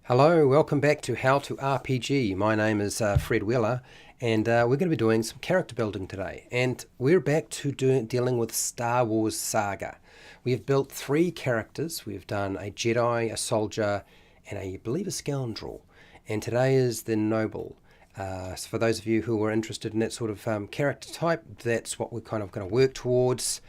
Hello, welcome back to How to RPG. My name is Fred Weller, and we're going to be doing some character building today. And we're back to dealing with Star Wars Saga. We have built 3 characters. We've done a Jedi, a soldier, and I believe a scoundrel. And today is the noble. So for those of you who are interested in that sort of character type, that's what we're kind of going to work towards.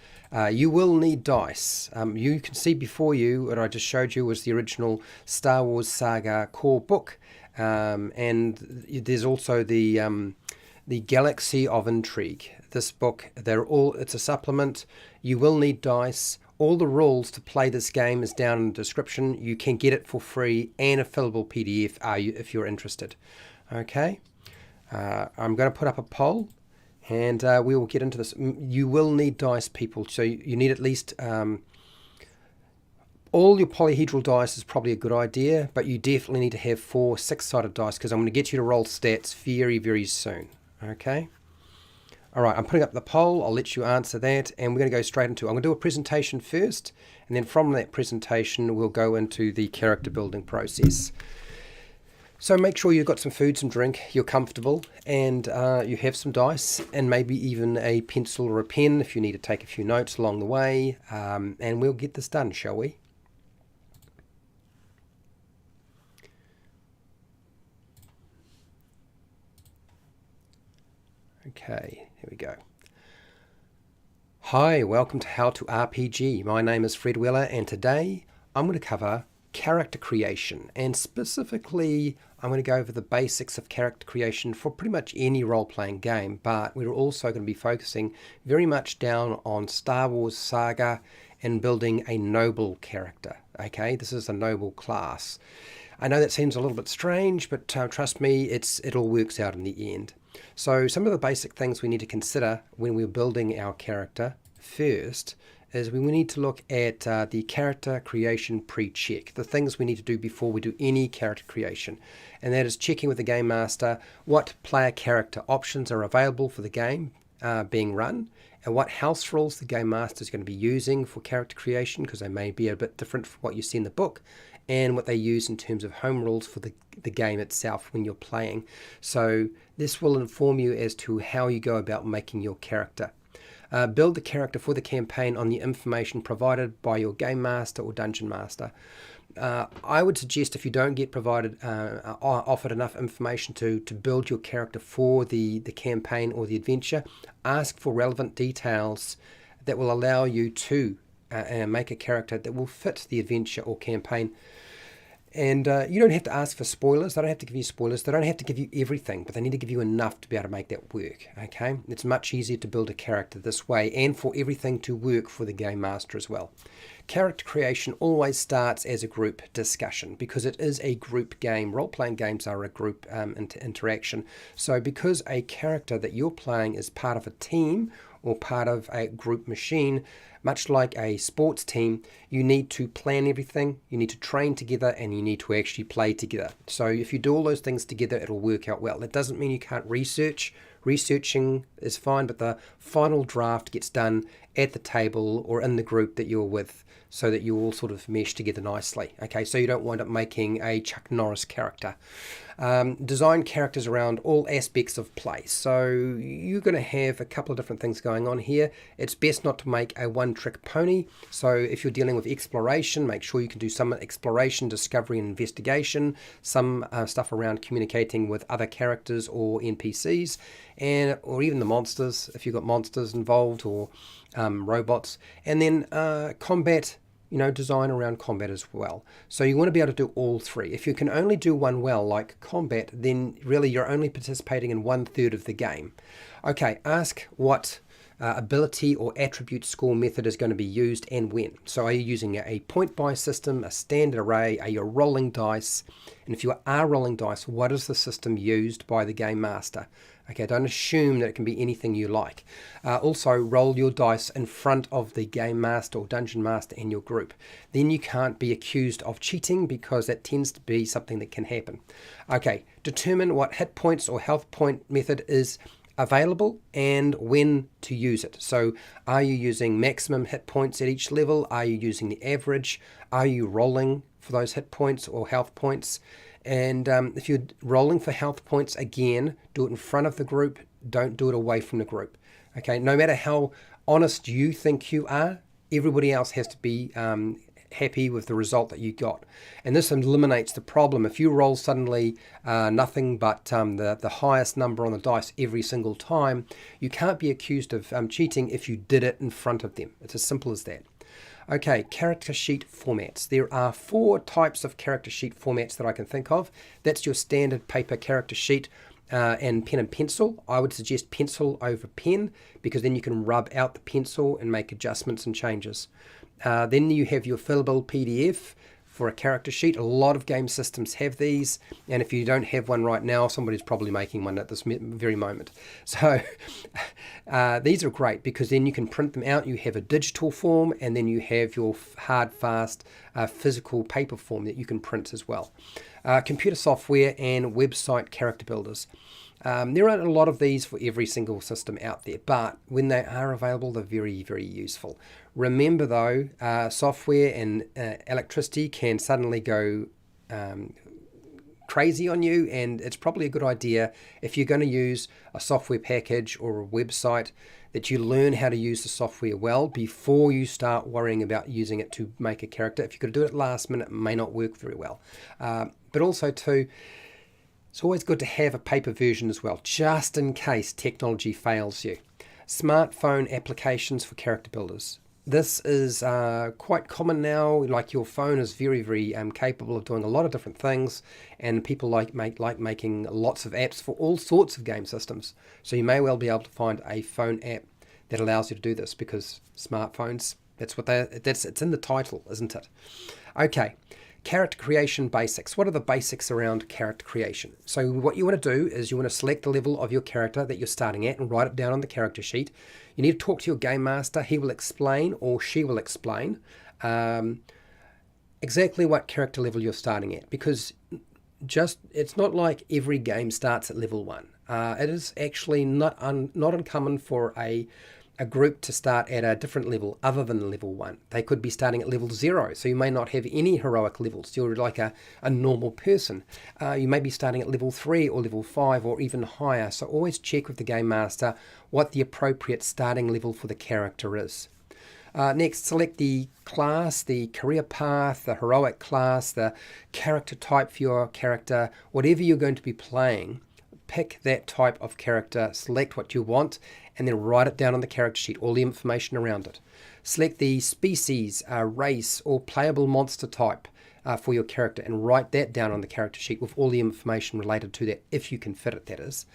You will need dice. You can see before you what I just showed you was the original Star Wars Saga core book, and there's also the Galaxy of Intrigue. This book, it's a supplement. You will need dice. All the rules to play this game is down in the description. You can get it for free and a fillable PDF if you're interested. Okay, I'm going to put up a poll. And we will get into this. You will need dice, people. So you need at least all your polyhedral dice is probably a good idea, but you definitely need to have 4 6-sided dice because I'm going to get you to roll stats very, very soon. Okay? All right, I'm putting up the poll. I'll let you answer that, and we're going to go straight into it. I'm going to do a presentation first, and then from that presentation, we'll go into the character building process. So make sure you've got some food, some drink, you're comfortable, and you have some dice, and maybe even a pencil or a pen if you need to take a few notes along the way, and we'll get this done, shall we? Okay, here we go. Hi, welcome to How to RPG. My name is Fred Weller, and today I'm going to cover character creation, and specifically I'm going to go over the basics of character creation for pretty much any role-playing game, but we're also going to be focusing very much down on Star Wars Saga and building a noble character. Okay, this is a noble class. I know that seems a little bit strange, but trust me, it all works out in the end. So some of the basic things we need to consider when we're building our character first is we need to look at the character creation pre-check, the things we need to do before we do any character creation. And that is checking with the game master what player character options are available for the game being run, and what house rules the game master is going to be using for character creation, because they may be a bit different from what you see in the book, and what they use in terms of home rules for the game itself when you're playing. So this will inform you as to how you go about making your character. Build the character for the campaign on the information provided by your game master or dungeon master. I would suggest if you don't get offered enough information to build your character for the campaign or the adventure, ask for relevant details that will allow you to make a character that will fit the adventure or campaign. And you don't have to ask for spoilers. They don't have to give you spoilers. They don't have to give you everything, but they need to give you enough to be able to make that work. Okay? It's much easier to build a character this way and for everything to work for the game master as well. Character creation always starts as a group discussion because it is a group game. Role-playing games are a group interaction. So because a character that you're playing is part of a team or part of a group machine, much like a sports team, you need to plan everything, you need to train together, and you need to actually play together. So if you do all those things together, it'll work out well. That doesn't mean you can't research. Researching is fine, but the final draft gets done at the table or in the group that you're with so that you all sort of mesh together nicely. Okay, so you don't wind up making a Chuck Norris character. Design characters around all aspects of play. So you're going to have a couple of different things going on here. It's best not to make a one-trick pony. So if you're dealing with exploration, make sure you can do some exploration, discovery, and investigation, some stuff around communicating with other characters or NPCs, or even the monsters, if you've got monsters involved, or robots. And then combat, design around combat as well. So you want to be able to do all 3. If you can only do one well, like combat, then really you're only participating in 1/3 of the game. Okay, ask what ability or attribute score method is going to be used and when. So are you using a point buy system, a standard array? Are you rolling dice? And if you are rolling dice, what is the system used by the game master? Okay, don't assume that it can be anything you like. Also, roll your dice in front of the game master or dungeon master in your group. Then you can't be accused of cheating because that tends to be something that can happen. Okay, determine what hit points or health point method is available and when to use it. So are you using maximum hit points at each level? Are you using the average? Are you rolling for those hit points or health points. And if you're rolling for health points, again, do it in front of the group. Don't do it away from the group. Okay, no matter how honest you think you are, everybody else has to be happy with the result that you got. And this eliminates the problem. If you roll suddenly nothing but the highest number on the dice every single time, you can't be accused of cheating if you did it in front of them. It's as simple as that. Okay, character sheet formats. There are 4 types of character sheet formats that I can think of. That's your standard paper character sheet and pen and pencil. I would suggest pencil over pen because then you can rub out the pencil and make adjustments and changes. Then you have your fillable PDF for a character sheet. A lot of game systems have these, and if you don't have one right now, somebody's probably making one at this very moment. So these are great because then you can print them out. You have a digital form, and then you have your hard, fast, physical paper form that you can print as well. Computer software and website character builders. There aren't a lot of these for every single system out there, but when they are available, they're very, very useful. Remember though, software and electricity can suddenly go crazy on you, and it's probably a good idea if you're going to use a software package or a website that you learn how to use the software well before you start worrying about using it to make a character. If you're going to do it last minute, it may not work very well. But also too, it's always good to have a paper version as well, just in case technology fails you. Smartphone applications for character builders. This is quite common now. Like your phone is very, very capable of doing a lot of different things, and people like making lots of apps for all sorts of game systems. So you may well be able to find a phone app that allows you to do this because smartphones, it's in the title, isn't it? Okay. Character creation basics. What are the basics around character creation? So what you want to do is you want to select the level of your character that you're starting at and write it down on the character sheet. You need to talk to your game master. He will explain, or she will explain exactly what character level you're starting at, because it's not like every game starts at level 1. It is actually not uncommon for a group to start at a different level other than level 1. They could be starting at level 0, so you may not have any heroic levels. You're like a normal person. You may be starting at level 3 or level 5 or even higher, so always check with the game master what the appropriate starting level for the character is. Next, select the class, the career path, the heroic class, the character type for your character, whatever you're going to be playing. Pick that type of character, select what you want, and then write it down on the character sheet, all the information around it. Select the species, race, or playable monster type for your character, and write that down on the character sheet with all the information related to that, if you can fit it, that is.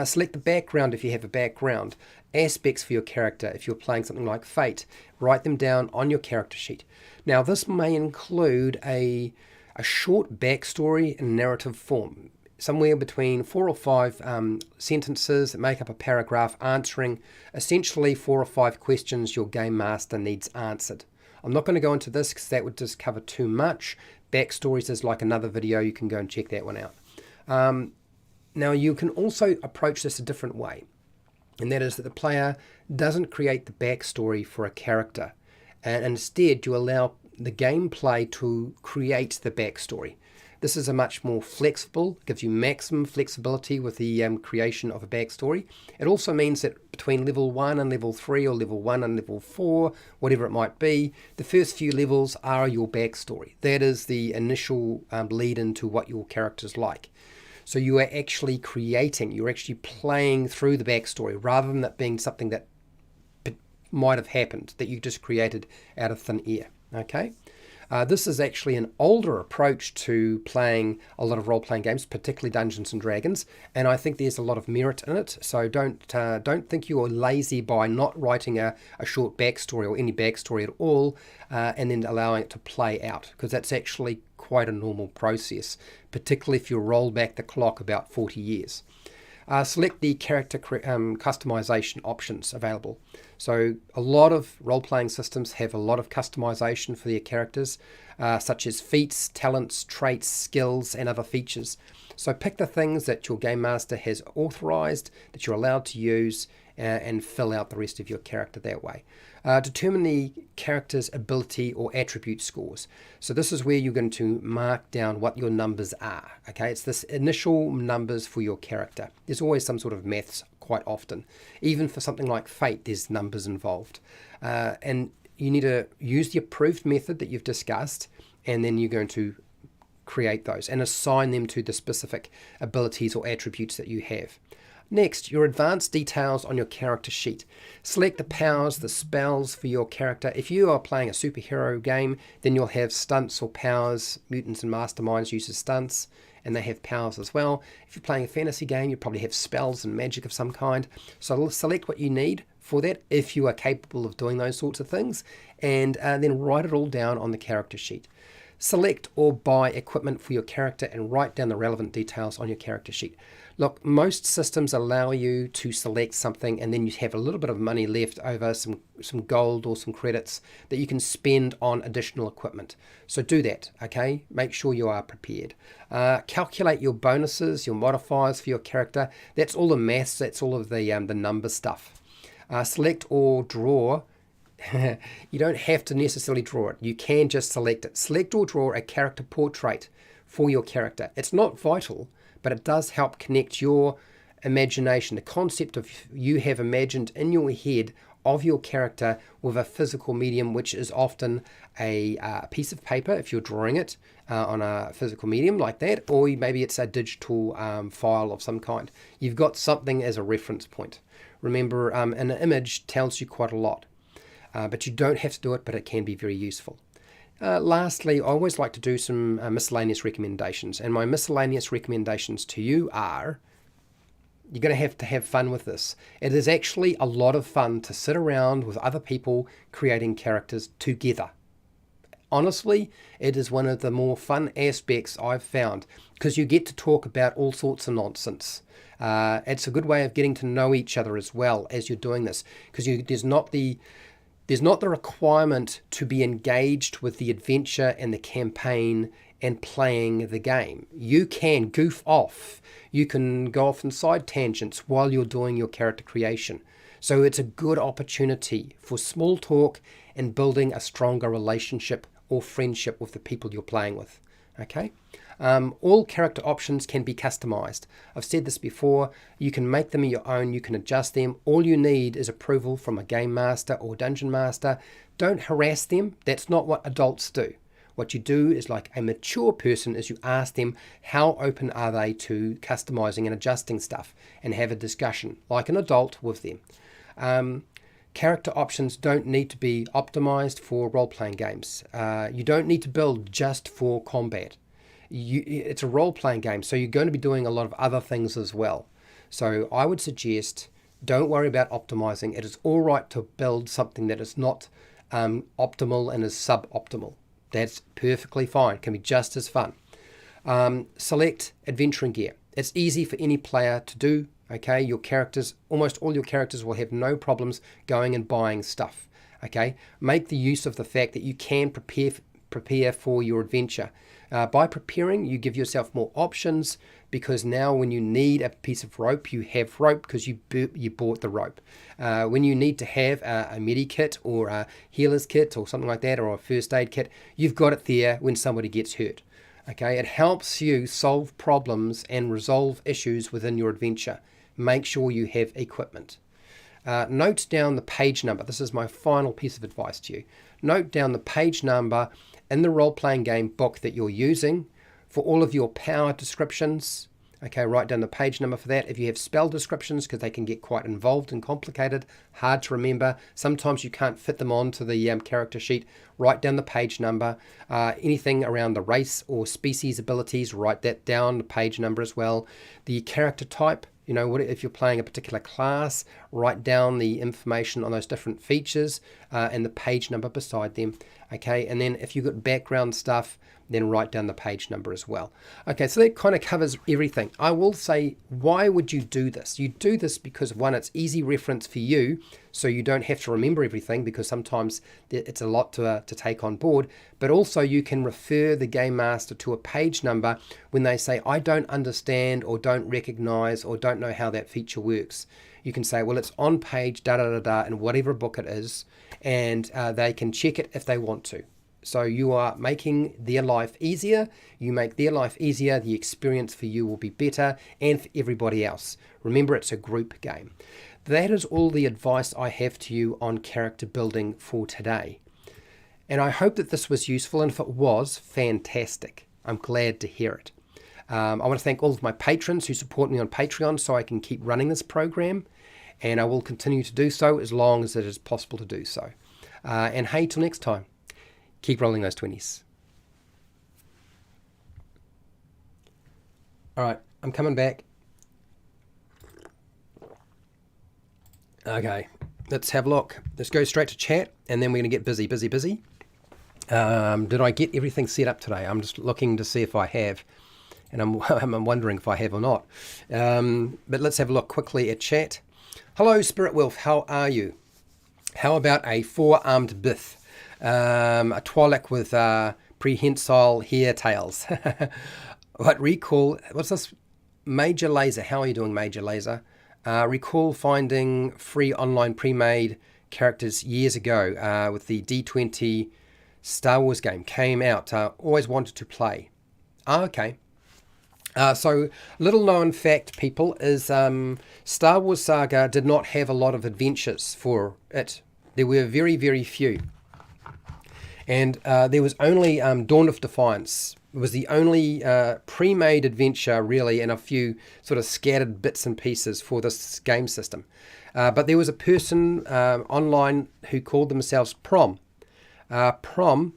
Select the background if you have a background, aspects for your character if you're playing something like Fate. Write them down on your character sheet. Now, this may include a short backstory in narrative form, somewhere between 4 or 5 sentences that make up a paragraph answering essentially 4 or 5 questions your game master needs answered. I'm not going to go into this because that would just cover too much. Backstories is like another video. You can go and check that one out. Now, you can also approach this a different way, and that is that the player doesn't create the backstory for a character, and instead you allow the gameplay to create the backstory. This is a much more flexible, gives you maximum flexibility with the creation of a backstory. It also means that between level 1 and level 3 or level 1 and level 4, whatever it might be, the first few levels are your backstory. That is the initial lead into what your character's like. So you are actually creating, you're actually playing through the backstory rather than that being something that might have happened, that you just created out of thin air. Okay? This is actually an older approach to playing a lot of role-playing games, particularly Dungeons and Dragons, and I think there's a lot of merit in it. So don't think you are lazy by not writing a short backstory or any backstory at all, and then allowing it to play out, because that's actually quite a normal process, particularly if you roll back the clock about 40 years. Select the character customization options available. So a lot of role-playing systems have a lot of customization for their characters, such as feats, talents, traits, skills, and other features. So pick the things that your game master has authorized, that you're allowed to use, and fill out the rest of your character that way. Determine the character's ability or attribute scores. So this is where you're going to mark down what your numbers are. Okay, it's this initial numbers for your character. There's always some sort of maths quite often. Even for something like fate, there's numbers involved. And you need to use the approved method that you've discussed, and then you're going to create those and assign them to the specific abilities or attributes that you have. Next, your advanced details on your character sheet. Select the powers, the spells for your character. If you are playing a superhero game, then you'll have stunts or powers. Mutants and Masterminds uses stunts, and they have powers as well. If you're playing a fantasy game, you probably have spells and magic of some kind. So select what you need for that if you are capable of doing those sorts of things, and then write it all down on the character sheet. Select or buy equipment for your character and write down the relevant details on your character sheet. Look, most systems allow you to select something and then you have a little bit of money left over, some gold or some credits that you can spend on additional equipment. So do that, okay? Make sure you are prepared. Calculate your bonuses, your modifiers for your character. That's all the maths, that's all of the number stuff. Select or draw. You don't have to necessarily draw it. You can just select it. Select or draw a character portrait for your character. It's not vital, but it does help connect your imagination, the concept of you have imagined in your head of your character with a physical medium, which is often a piece of paper if you're drawing it on a physical medium like that, or maybe it's a digital file of some kind. You've got something as a reference point. Remember, an image tells you quite a lot. But you don't have to do it, but it can be very useful. Lastly, I always like to do some miscellaneous recommendations. And my miscellaneous recommendations to you are, you're going to have fun with this. It is actually a lot of fun to sit around with other people creating characters together. Honestly, it is one of the more fun aspects I've found because you get to talk about all sorts of nonsense. It's a good way of getting to know each other as well as you're doing this, because there's not the requirement to be engaged with the adventure and the campaign and playing the game. You can goof off. You can go off on side tangents while you're doing your character creation. So it's a good opportunity for small talk and building a stronger relationship or friendship with the people you're playing with. Okay? All character options can be customized. I've said this before, you can make them your own, you can adjust them. All you need is approval from a game master or dungeon master. Don't harass them. That's not what adults do. What you do is, like a mature person, is you ask them how open are they to customizing and adjusting stuff and have a discussion like an adult with them. Character options don't need to be optimized for role-playing games. You don't need to build just for combat. It's a role-playing game, so you're going to be doing a lot of other things as well. So I would suggest don't worry about optimizing. It is all right to build something that is not optimal and is suboptimal. That's perfectly fine. It can be just as fun. Select adventuring gear. It's easy for any player to do. Okay, your characters, almost all your characters will have no problems going and buying stuff. Okay, make the use of the fact that you can prepare for your adventure. By preparing, you give yourself more options, because now when you need a piece of rope, you have rope because you bought the rope. When you need to have a medi kit or a healer's kit or something like that, or a first aid kit, you've got it there when somebody gets hurt. Okay, it helps you solve problems and resolve issues within your adventure. Make sure you have equipment. Note down the page number. This is my final piece of advice to you. Note down the page number in the role-playing game book that you're using for all of your power descriptions. Okay, write down the page number for that. If you have spell descriptions, because they can get quite involved and complicated, hard to remember, sometimes you can't fit them onto the character sheet, write down the page number. Anything around the race or species abilities, write that down, the page number as well. The character type, you know, if you're playing a particular class, write down the information on those different features and the page number beside them. Okay, and then if you've got background stuff, then write down the page number as well. Okay, so that kind of covers everything. I will say, why would you do this? You do this because, one, it's easy reference for you, so you don't have to remember everything, because sometimes it's a lot to take on board. But also you can refer the game master to a page number when they say, I don't understand or don't recognize or don't know how that feature works. You can say, well, it's on page da da da da in whatever book it is, and they can check it if they want to. So you are making their life easier. You make their life easier. The experience for you will be better, and for everybody else. Remember, it's a group game. That is all the advice I have to you on character building for today. And I hope that this was useful, and if it was, fantastic. I'm glad to hear it. I want to thank all of my patrons who support me on Patreon so I can keep running this program, and I will continue to do so as long as it is possible to do so. And hey, till next time, keep rolling those 20s. All right, I'm coming back. Okay, let's have a look. Let's go straight to chat, and then we're going to get busy. Did I get everything set up today? I'm just looking to see if I have, and I'm wondering if I have or not. But let's have a look quickly at chat. Hello, Spirit Wolf. How are you? How about a 4-armed Bith? A Twilight with prehensile hair tails. What's this? Major Laser. How are you doing, Major Laser? Recall finding free online pre-made characters years ago with the D20 Star Wars game. Came out. Always wanted to play. Okay. So, little known fact, people, is Star Wars Saga did not have a lot of adventures for it. There were very, very few. And there was only Dawn of Defiance. It was the only pre-made adventure, really, and a few sort of scattered bits and pieces for this game system. But there was a person online who called themselves Prom. Prom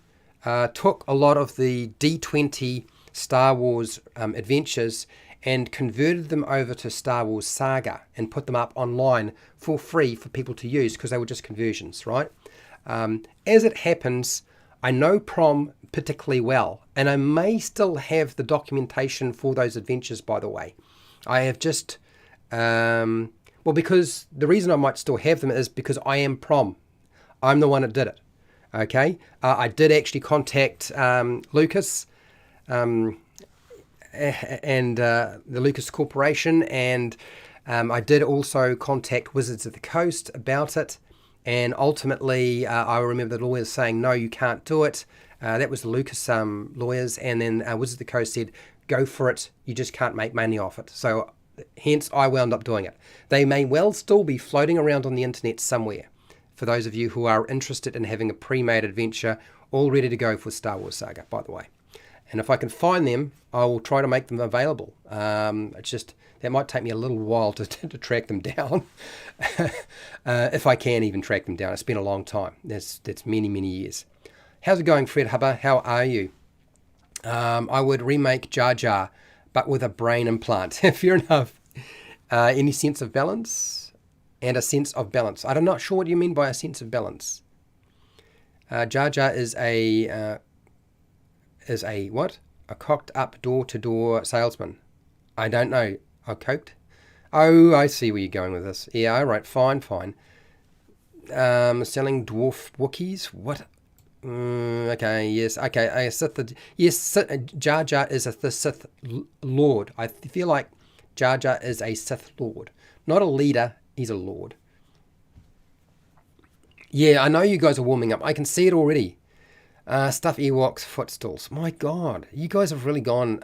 took a lot of the D20 Star Wars adventures and converted them over to Star Wars Saga and put them up online for free for people to use, because they were just conversions, right? As it happens, I know Prom particularly well, and I may still have the documentation for those adventures, by the way. I have just, because the reason I might still have them is because I am Prom. I'm the one that did it, okay? I did actually contact Lucas and the Lucas Corporation, and I did also contact Wizards of the Coast about it. And ultimately, I remember the lawyers saying, no, you can't do it. That was the Lucas lawyers. And then Wizards of the Coast said, go for it. You just can't make money off it. So hence, I wound up doing it. They may well still be floating around on the internet somewhere, for those of you who are interested in having a pre-made adventure all ready to go for Star Wars Saga, by the way. And if I can find them, I will try to make them available. It's just, that might take me a little while to track them down. If I can even track them down. It's been a long time. That's many, many years. How's it going, Fred Hubber? How are you? I would remake Jar Jar, but with a brain implant. Fair enough. Any sense of balance? And a sense of balance. I'm not sure what you mean by a sense of balance. Jar Jar is a what? A cocked up door-to-door salesman. I don't know. I coked? Oh, I see where you're going with this. Yeah, all right, fine. Selling dwarf Wookiees? What? Okay, yes. Okay, Jar Jar is the Sith Lord. I feel like Jar Jar is a Sith Lord. Not a leader, he's a Lord. Yeah, I know you guys are warming up. I can see it already. Stuff Ewoks, footstools. My God, you guys have really gone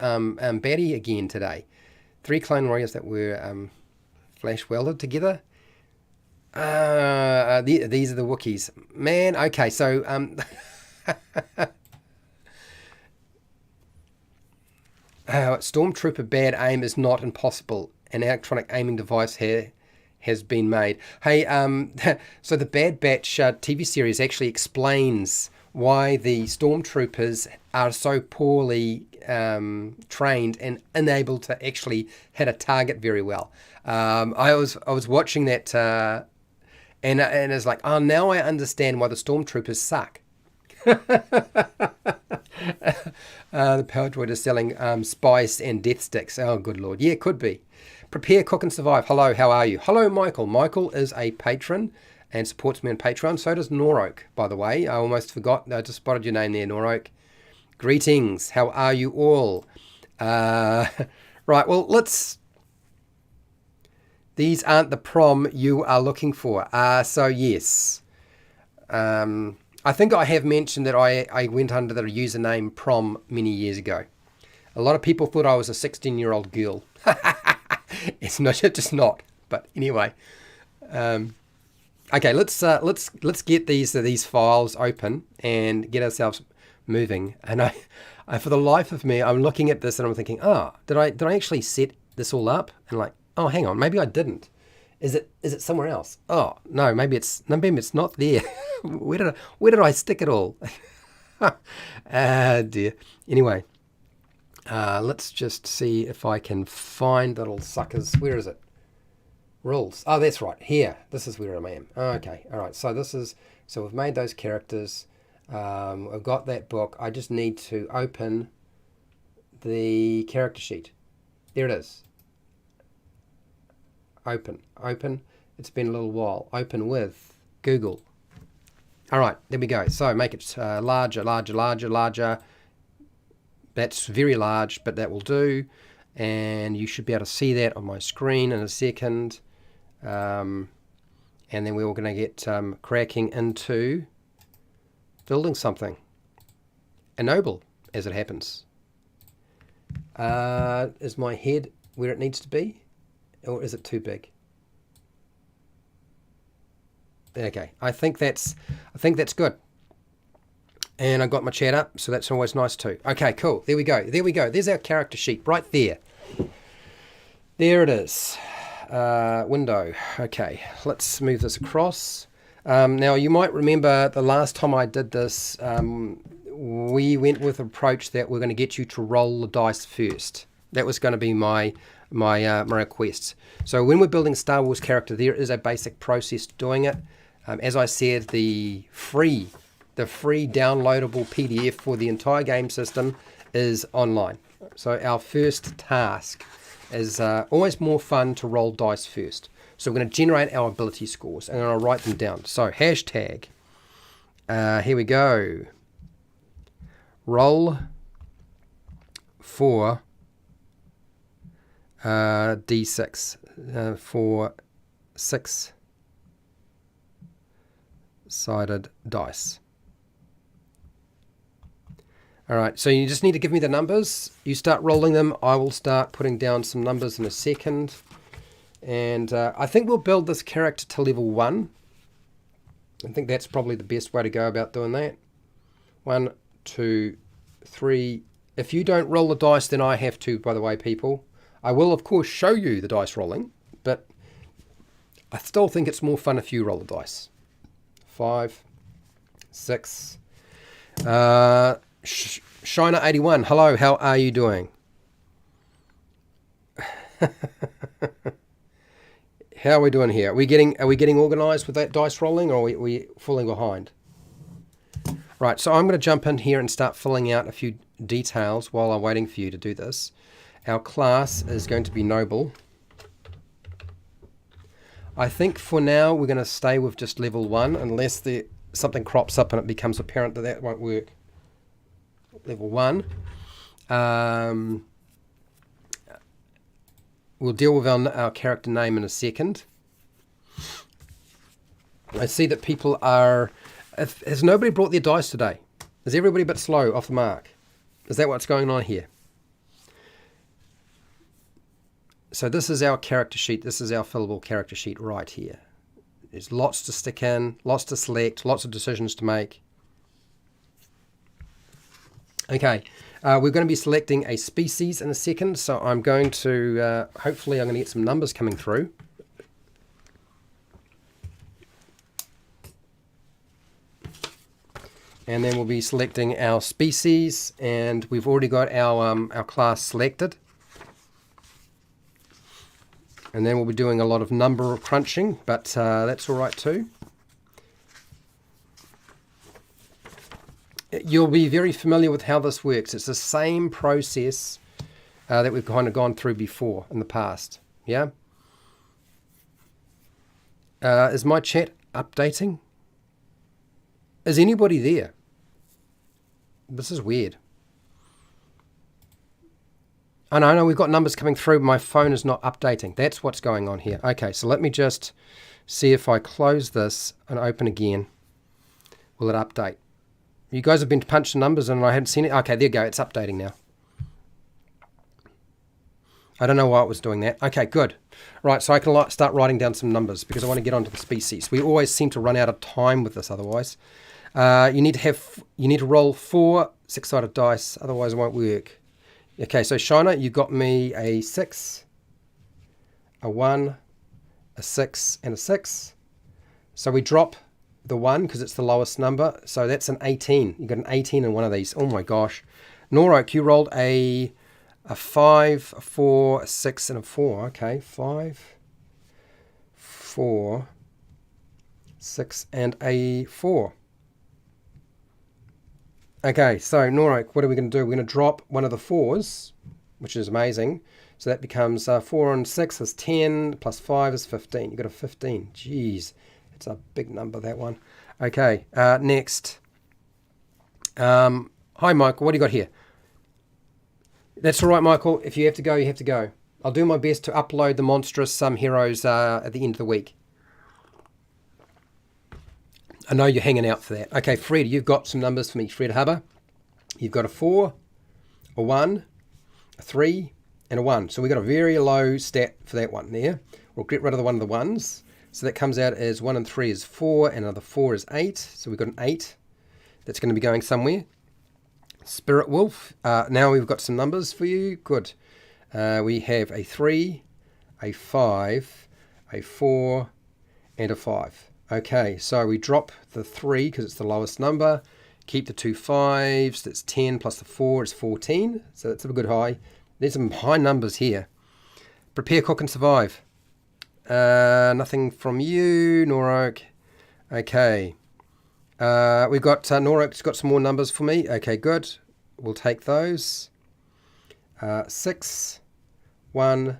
batty again today. 3 Clone Warriors that were flash welded together. These are the Wookiees. Man, okay, so... Stormtrooper bad aim is not impossible. An electronic aiming device here has been made. Hey, so the Bad Batch TV series actually explains why the stormtroopers are so poorly trained and unable to actually hit a target very well. I was watching that and it's like, oh, now I understand why the stormtroopers suck. The power droid is selling spice and death sticks. Oh, good Lord. Yeah, could be. Prepare, cook, and survive. Hello, how are you? Hello, Michael. Michael is a patron. and supports me on Patreon. So does Noroak, by the way. I almost forgot. I just spotted your name there, Noroak. Greetings. How are you all? Right, well, these aren't the prom you are looking for. So yes. I think I have mentioned that I went under the username prom many years ago. A lot of people thought I was a 16-year-old girl. It's not, just not. But anyway, okay, let's get these files open and get ourselves moving. And I for the life of me, I'm looking at this and I'm thinking, oh, did I actually set this all up? And like, oh, hang on, maybe I didn't. Is it somewhere else? Oh no, maybe it's not there. Where did I stick it all? Ah dear. Anyway, let's just see if I can find the little suckers. Where is it? Rules. Oh, that's right. Here. This is where I am. Okay. All right. So we've made those characters. I've got that book. I just need to open the character sheet. There it is. Open. It's been a little while. Open with Google. All right, there we go. So make it larger. That's very large, but that will do. And you should be able to see that on my screen in a second. And then we're going to get cracking into building something. Ennoble, as it happens. Is my head where it needs to be? Or is it too big? Okay, I think that's good. And I got my chat up, so that's always nice too. Okay, cool. There we go. There's our character sheet right there. There it is. Window. Okay, let's move this across. Now, you might remember the last time I did this, we went with an approach that we're going to get you to roll the dice first. That was going to be my request. So when we're building a Star Wars character, there is a basic process to doing it. As I said, the free downloadable PDF for the entire game system is online. So our first task is always more fun to roll dice first. So we're going to generate our ability scores and I'm going to write them down. So hashtag, here we go, roll for D6 for 6-sided dice. All right, so you just need to give me the numbers. You start rolling them. I will start putting down some numbers in a second. And I think we'll build this character to level 1. I think that's probably the best way to go about doing that. 1, 2, 3. If you don't roll the dice, then I have to, by the way, people. I will, of course, show you the dice rolling, but I still think it's more fun if you roll the dice. 5, 6. Shiner81, hello, how are you doing? How are we doing here? Are we getting organized with that dice rolling, or are we falling behind? Right, so I'm going to jump in here and start filling out a few details while I'm waiting for you to do this. Our class is going to be Noble. I think for now we're going to stay with just level 1 unless something crops up and it becomes apparent that won't work. Level 1. We'll deal with our character name in a second. I see that people are... Has nobody brought their dice today? Is everybody a bit slow off the mark? Is that what's going on here? So this is our character sheet. This is our fillable character sheet right here. There's lots to stick in, lots to select, lots of decisions to make. Okay, we're going to be selecting a species in a second, so I'm going to, hopefully I'm going to get some numbers coming through. And then we'll be selecting our species, and we've already got our class selected. And then we'll be doing a lot of number crunching, but that's all right too. You'll be very familiar with how this works. It's the same process that we've kind of gone through before in the past. Yeah. Is my chat updating? Is anybody there? This is weird. Oh, no, we've got numbers coming through. My phone is not updating. That's what's going on here. Okay, so let me just see if I close this and open again. Will it update? You guys have been punching numbers and I hadn't seen it. Okay, there you go. It's updating now. I don't know why it was doing that. Okay, good. Right, so I can start writing down some numbers because I want to get onto the species. We always seem to run out of time with this otherwise. You need to roll 4 6-sided dice, otherwise it won't work. Okay, so Shiner, you got me a 6, a 1, a 6, and a 6. So we drop the 1 because it's the lowest number. So that's an 18. You got an 18 in one of these. Oh my gosh. Norok, you rolled a 5, a 4, a 6, and a 4. Okay, 5, 4, 6, and a 4. Okay, so Norok, what are we going to do? We're going to drop one of the 4s, which is amazing. So that becomes 4 and 6 is 10, plus 5 is 15. You've got a 15. Jeez, it's a big number, that one. Okay, next. Hi, Michael, what do you got here? That's all right, Michael. If you have to go, you have to go. I'll do my best to upload the monstrous heroes at the end of the week. I know you're hanging out for that. Okay, Fred, you've got some numbers for me. Fred Hubber, you've got a 4, a 1, a 3, and a 1. So we've got a very low stat for that one there. We'll get rid of one of the 1s. So that comes out as 1 and 3 is 4, and another 4 is 8. So we've got an 8. That's going to be going somewhere. Spirit Wolf, now we've got some numbers for you. Good. We have a 3, a 5, a 4, and a 5. Okay, so we drop the 3 because it's the lowest number. Keep the 2 5s. That's 10 plus the 4 is 14. So that's a good high. There's some high numbers here. Prepare, cook, and survive. Nothing from you, Norok. Okay. We've got Norok's got some more numbers for me. Okay, good. We'll take those. 6, 1,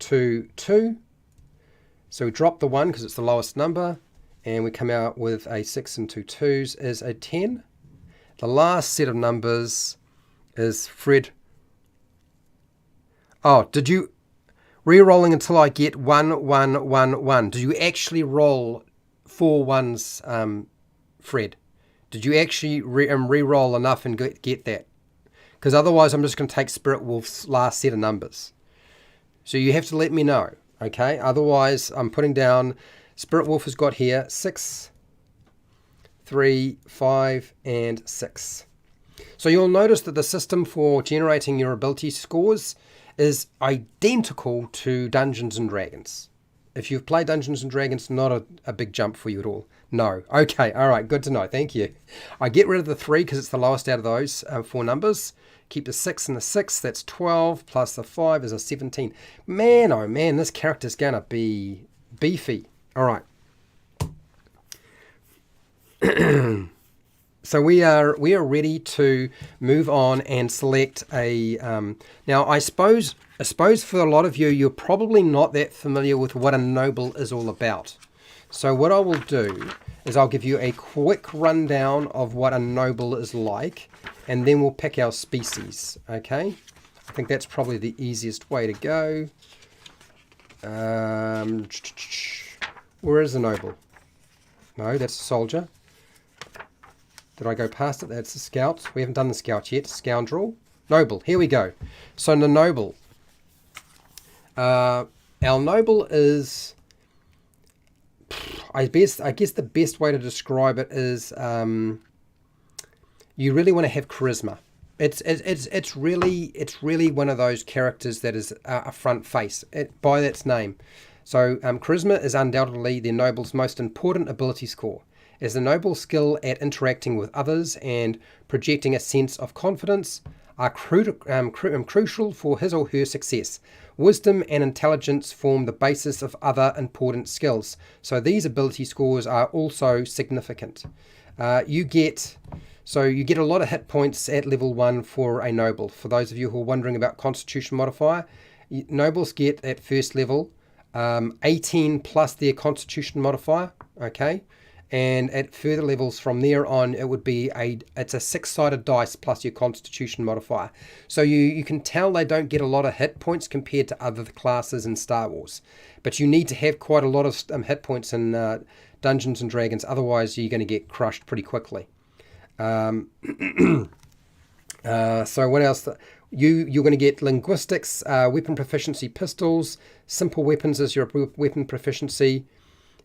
2, 2. So we drop the 1 because it's the lowest number. And we come out with a 6 and 2 2s is a 10. The last set of numbers is Fred. Oh, did you... Re-rolling until I get 1, 1, 1, 1. Did you actually roll 4 1s, Fred? Did you actually re-roll enough and get that? Because otherwise I'm just going to take Spirit Wolf's last set of numbers. So you have to let me know, okay? Otherwise I'm putting down... Spirit Wolf has got here 6, 3, 5, and 6. So you'll notice that the system for generating your ability scores is identical to Dungeons and Dragons. If you've played Dungeons and Dragons, not a big jump for you at all. No. Okay, all right, good to know. Thank you. I get rid of the 3 because it's the lowest out of those 4 numbers. Keep the 6 and the 6. That's 12 plus the 5 is a 17. Man, oh man, this character's going to be beefy. All right. So we are ready to move on and select a. Now I suppose for a lot of you, you're probably not that familiar with what a noble is all about. So what I will do is I'll give you a quick rundown of what a noble is like, and then we'll pick our species. Okay. I think that's probably the easiest way to go. Where is the noble? No, that's a soldier. Did I go past it? That's a scout. We haven't done the scout yet. Scoundrel. Noble. Here we go. So the noble. Our noble is... I guess the best way to describe it is you really want to have charisma. It's really one of those characters that is a front face by its name. So charisma is undoubtedly the noble's most important ability score, as the noble's skill at interacting with others and projecting a sense of confidence are crucial for his or her success. Wisdom and intelligence form the basis of other important skills, so these ability scores are also significant. You get a lot of hit points at level 1 for a noble. For those of you who are wondering about Constitution modifier, nobles get at first level 18 plus their constitution modifier, okay? And at further levels from there on, it would be it's a 6-sided dice plus your constitution modifier. So you can tell they don't get a lot of hit points compared to other classes in Star Wars. But you need to have quite a lot of hit points in Dungeons and Dragons, otherwise you're going to get crushed pretty quickly. So what else? You're going to get linguistics, weapon proficiency, pistols, simple weapons as your weapon proficiency.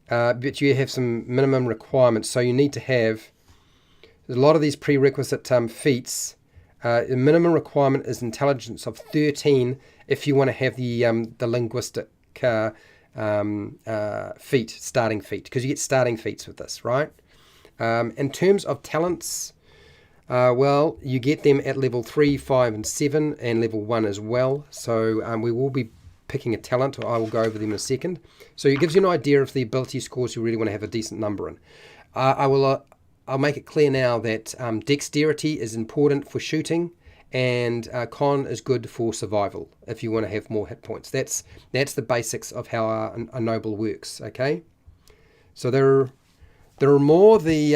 But you have some minimum requirements, so you need to have a lot of these prerequisite feats. The minimum requirement is intelligence of 13 if you want to have the linguistic feat, starting feat, because you get starting feats with this, right? In terms of talents, well, you get them at level 3, 5, and 7, and level 1 as well. So we will be picking a talent. I will go over them in a second. So it gives you an idea of the ability scores you really want to have a decent number in. I'll make it clear now that dexterity is important for shooting, and con is good for survival if you want to have more hit points. That's the basics of how a noble works. Okay, so there are more the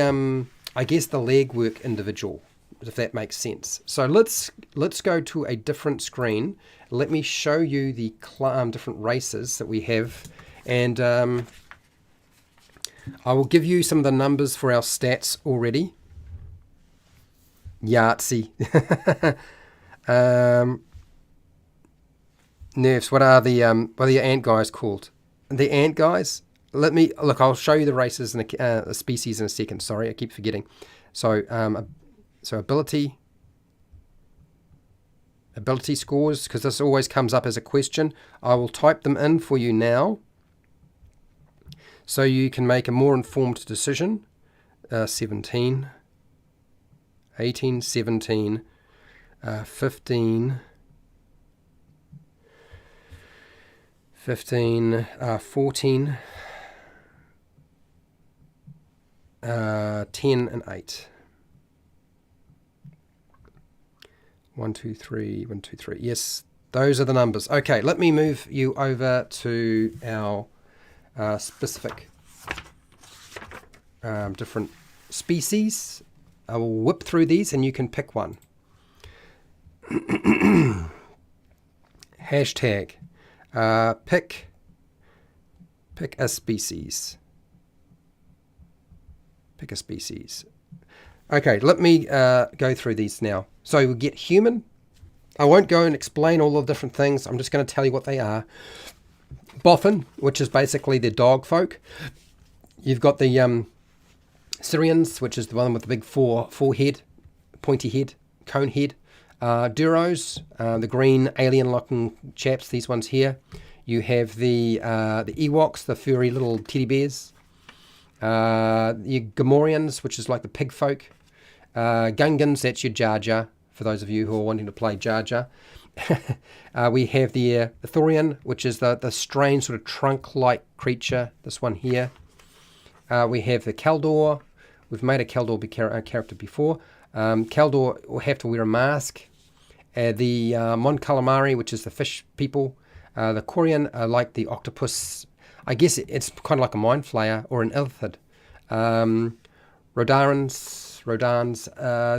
I guess the legwork individual, if that makes sense. So let's go to a different screen. Let me show you the different races that we have, and I will give you some of the numbers for our stats already. Yahtzee. Nerfs. What are the ant guys called? The ant guys. I'll show you the races and the species in a second. Sorry, I keep forgetting. So ability scores, because this always comes up as a question. I will type them in for you now, so you can make a more informed decision. 17, 18, 17, 15, 14, 10 and 8. 1, 2, 3, 1, 2, 3. Yes, those are the numbers. Okay, let me move you over to our specific different species. I will whip through these and you can pick one. Hashtag pick a species. Pick a species. Okay, let me go through these now. So we get human. I won't go and explain all the different things. I'm just going to tell you what they are. Boffin, which is basically the dog folk. You've got the Syrians, which is the one with the big forehead, pointy head, cone head. Duros, the green alien-looking chaps, these ones here. You have the Ewoks, the furry little teddy bears. The Gamorreans, which is like the pig folk. Gungans, that's your Jar Jar, for those of you who are wanting to play Jar Jar. We have the Thorian, which is the strange sort of trunk-like creature, this one here. We have the Kaldor. We've made a Kaldor character before. Kaldor will have to wear a mask. The Mon Calamari, which is the fish people. The Quarian are like the octopus. I guess it's kind of like a mind flayer or an illithid. Rodans,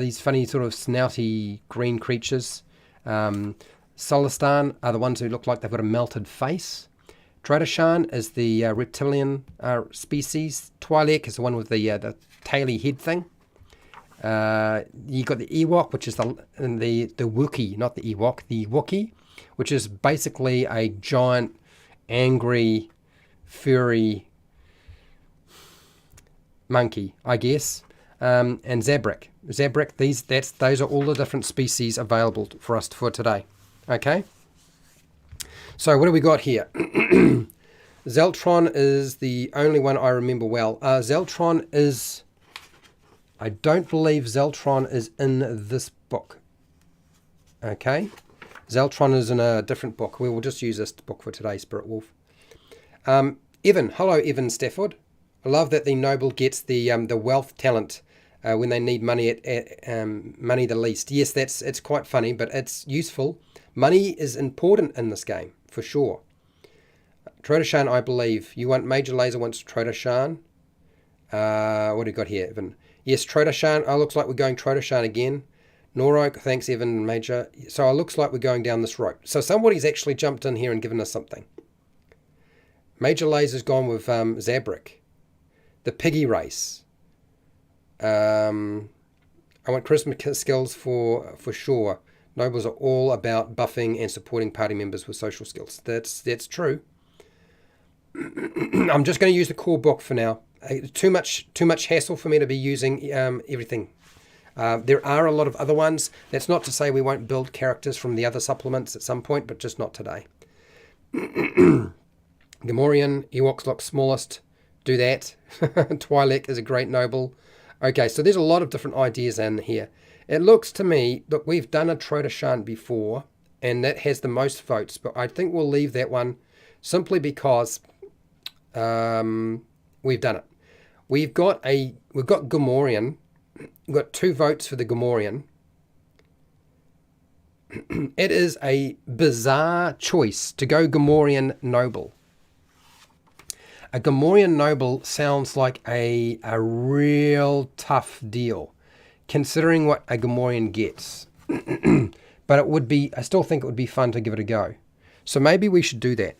these funny sort of snouty green creatures. Solistan are the ones who look like they've got a melted face. Dradashan is the reptilian species. Twi'lek is the one with the taily head thing. You got the Ewok, which is the Wookiee, not the Ewok, the Wookiee, which is basically a giant, angry, furry monkey, I guess. And Zabrak. Those are all the different species available for us for today. Okay. So what do we got here? Zeltron is the only one I remember well. Zeltron is... I don't believe Zeltron is in this book. Okay. Zeltron is in a different book. We will just use this book for today, Spirit Wolf. Evan. Hello, Evan Stafford. I love that the noble gets the wealth talent when they need money at money the least. Yes, it's quite funny, but it's useful. Money is important in this game, for sure. Trotoshan, I believe. You want Major Laser wants Trotoshan. What do you got here, Evan? Yes, Trotoshan. Oh, looks like we're going Trotoshan again. Noroke, thanks, Evan, Major. So it looks like we're going down this road. So somebody's actually jumped in here and given us something. Major Laser's gone with Zabrak. The Piggy Race. I want charisma skills for sure. Nobles are all about buffing and supporting party members with social skills. That's true. I'm just going to use the core book for now. Too much hassle for me to be using everything. There are a lot of other ones. That's not to say we won't build characters from the other supplements at some point, but just not today. Gamorrean, Ewok's Lock Smallest. Do that. Twi'lek is a great noble. Okay, so there's a lot of different ideas in here. It looks to me, look, we've done a Trotoshan before, and that has the most votes, but I think we'll leave that one simply because we've done it. We've got Gamorrean. We've got 2 votes for the Gamorrean. It is a bizarre choice to go Gamorrean Noble. A Gamorrean Noble sounds like a real tough deal, considering what a Gamorrean gets. But it would be, I still think it would be fun to give it a go. So maybe we should do that.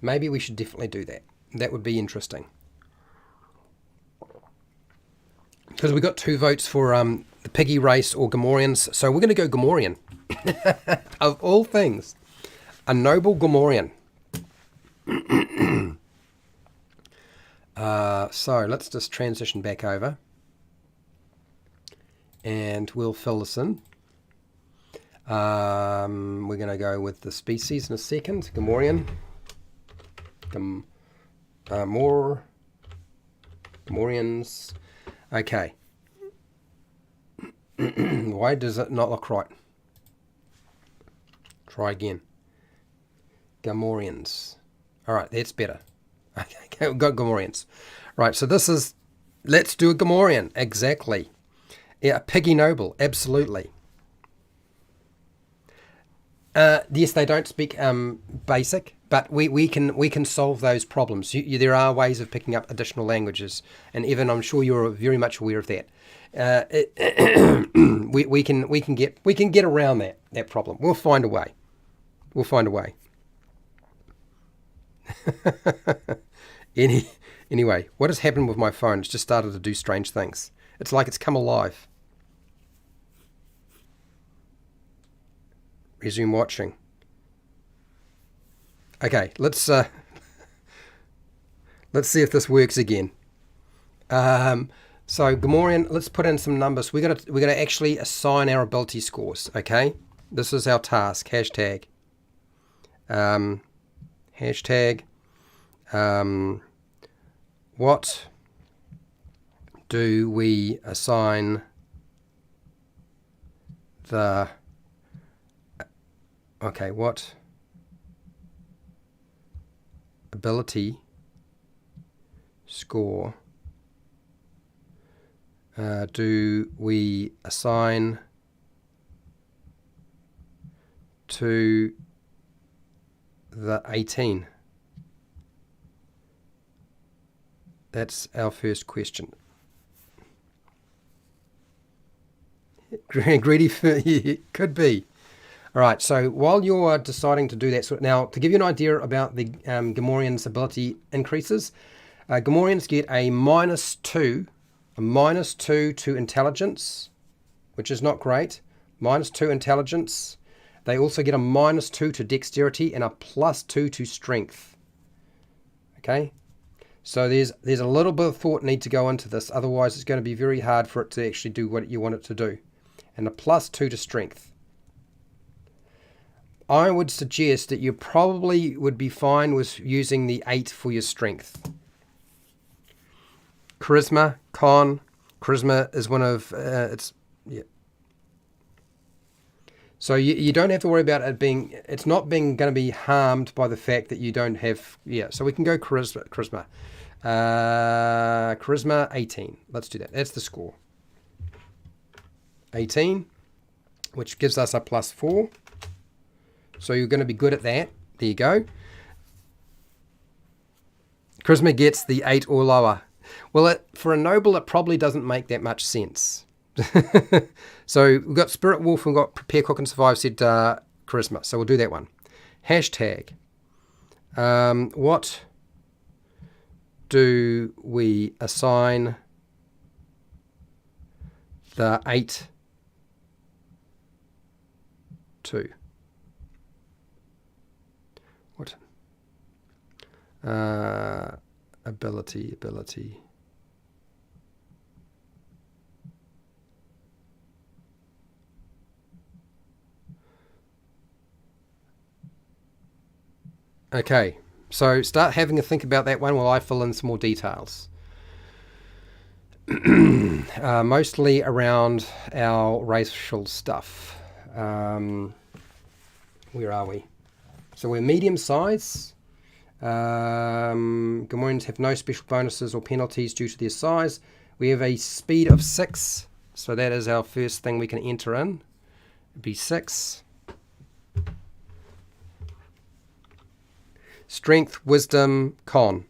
Maybe we should definitely do that. That would be interesting. Because we got 2 votes for the Piggy Race or Gamorreans. So we're going to go Gamorrean. Of all things, a noble Gamorrean. So let's just transition back over. And we'll fill this in. We're going to go with the species in a second. Gamorrean. Gamorreans. Okay. Why does it not look right? Try again. Gamorreans. All right, that's better. Okay, we've got Gamorreans. Right, so this is, let's do a Gamorrean. Exactly. Yeah, a Piggy Noble. Absolutely. Yes, they don't speak basic, but we can solve those problems. There are ways of picking up additional languages, and Evan, I'm sure you're very much aware of that. We can get around that problem. We'll find a way. We'll find a way. Anyway, what has happened with my phone? It's just started to do strange things. It's like it's come alive. Resume watching. Okay, let's see if this works again. So Gamorrean, let's put in some numbers. We're gonna actually assign our ability scores. Okay, this is our task. Hashtag. What do we assign the? Okay, what ability score do we assign to the 18? That's our first question. Greedy for, could be. All right, so while you're deciding to do that, so now to give you an idea about the Gamorrean's ability increases, Gamorreans get a -2 to intelligence, which is not great. -2 intelligence. They also get a -2 to dexterity and a +2 to strength. Okay, so there's a little bit of thought need to go into this. Otherwise, it's going to be very hard for it to actually do what you want it to do. And a +2 to strength. I would suggest that you probably would be fine with using the 8 for your strength. Charisma, charisma is one of yeah. So you don't have to worry about it being, it's not going to be harmed by the fact that you don't have, yeah. So we can go charisma. Charisma 18. Let's do that. That's the score. 18, which gives us a +4. So you're going to be good at that. There you go. Charisma gets the 8 or lower. Well, for a noble, it probably doesn't make that much sense. So we've got Spirit Wolf and we've got Prepare, Cook and Survive said charisma. So we'll do that one. Hashtag. What do we assign the 8 to? What? Ability. Okay, so start having a think about that one while I fill in some more details. Mostly around our racial stuff. Where are we? So we're medium size. Gamorreans have no special bonuses or penalties due to their size. We have a speed of 6, so that is our first thing we can enter in. It'd be 6. Strength, wisdom, con.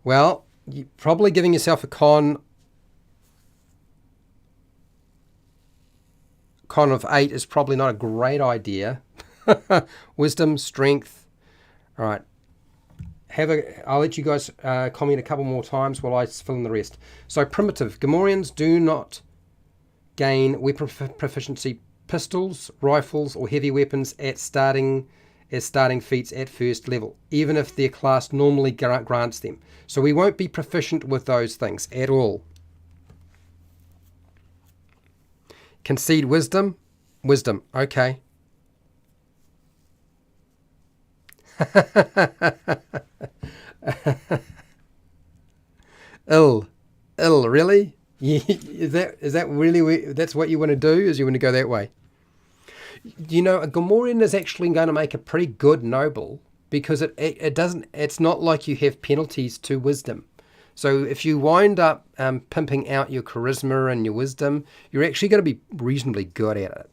Well, you're probably giving yourself a con of 8 is probably not a great idea. Wisdom, strength. All right. I'll let you guys comment a couple more times while I fill in the rest. So primitive. Gamorreans do not gain weapon proficiency, pistols, rifles, or heavy weapons as starting feats at first level, even if their class normally grants them. So we won't be proficient with those things at all. Concede wisdom. Wisdom. Okay. Ill, really? Is that really that's what you want to do? Is you want to go that way? You know, a Gamorrean is actually going to make a pretty good noble because it's not like you have penalties to wisdom. So if you wind up pimping out your charisma and your wisdom, you're actually going to be reasonably good at it.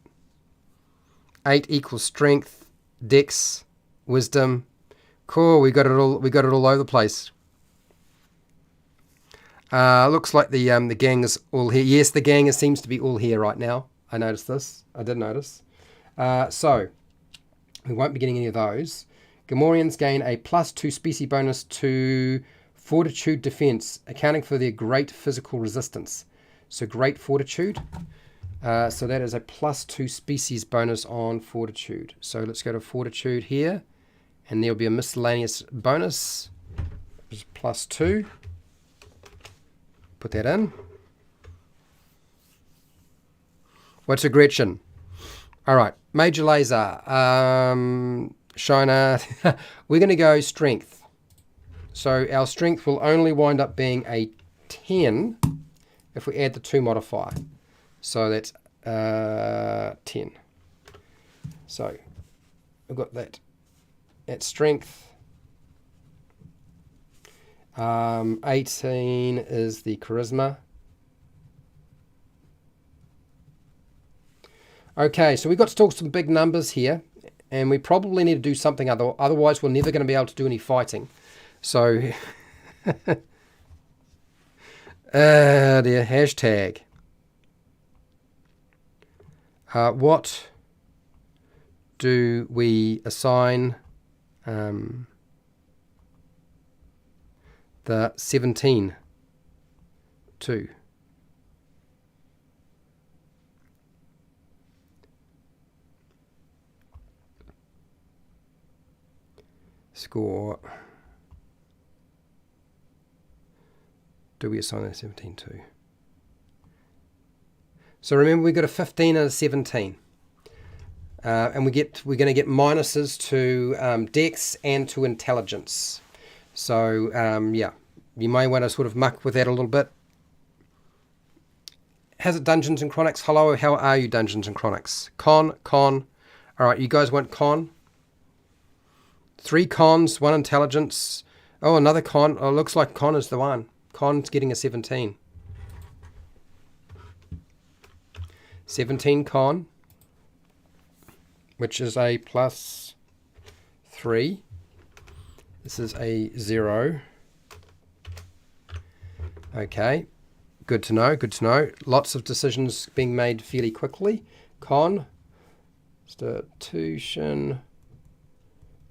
8 equals strength, dex, wisdom. Cool, we got it all over the place. Looks like the gang is all here. Yes, the gang seems to be all here right now. I noticed this. I did notice. So we won't be getting any of those. Gamorreans gain a +2 species bonus to Fortitude defense, accounting for their great physical resistance. So great fortitude. So that is a +2 species bonus on fortitude. So let's go to fortitude here, and there'll be a miscellaneous bonus, which is +2. Put that in. What's a Gretchen? All right, major laser, shiner. We're going to go strength. So our strength will only wind up being a 10 if we add the 2 modifier. So that's 10. So I've got that at strength. 18 is the charisma. Okay, so we've got to talk some big numbers here, and we probably need to do something otherwise we're never going to be able to do any fighting. So, dear, hashtag. What do we assign the 17 to? Score. Do we assign a 17 to? So remember, we've got a 15 and a 17. And we're going to get minuses to dex and to intelligence. So, yeah, you may want to sort of muck with that a little bit. Has it Dungeons and Chronics? Hello, how are you, Dungeons and Chronics? Con. All right, you guys want con? 3 cons, 1 intelligence. Oh, another con. Oh, looks like con is the one. Con's getting a 17. 17 con, which is a +3. This is a 0. Okay, good to know, good to know. Lots of decisions being made fairly quickly. Constitution.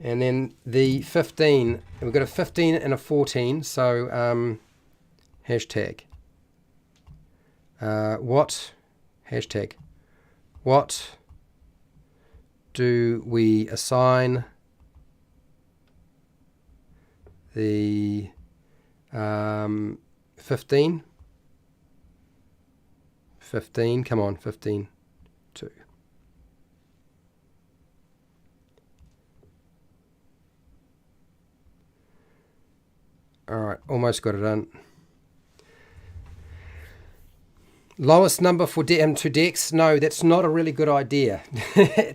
And then the 15, we've got a 15 and a 14, so hashtag. What do we assign the 15? 15, come on, 15 to. All right, almost got it done. Lowest number for to Dex? No, that's not a really good idea.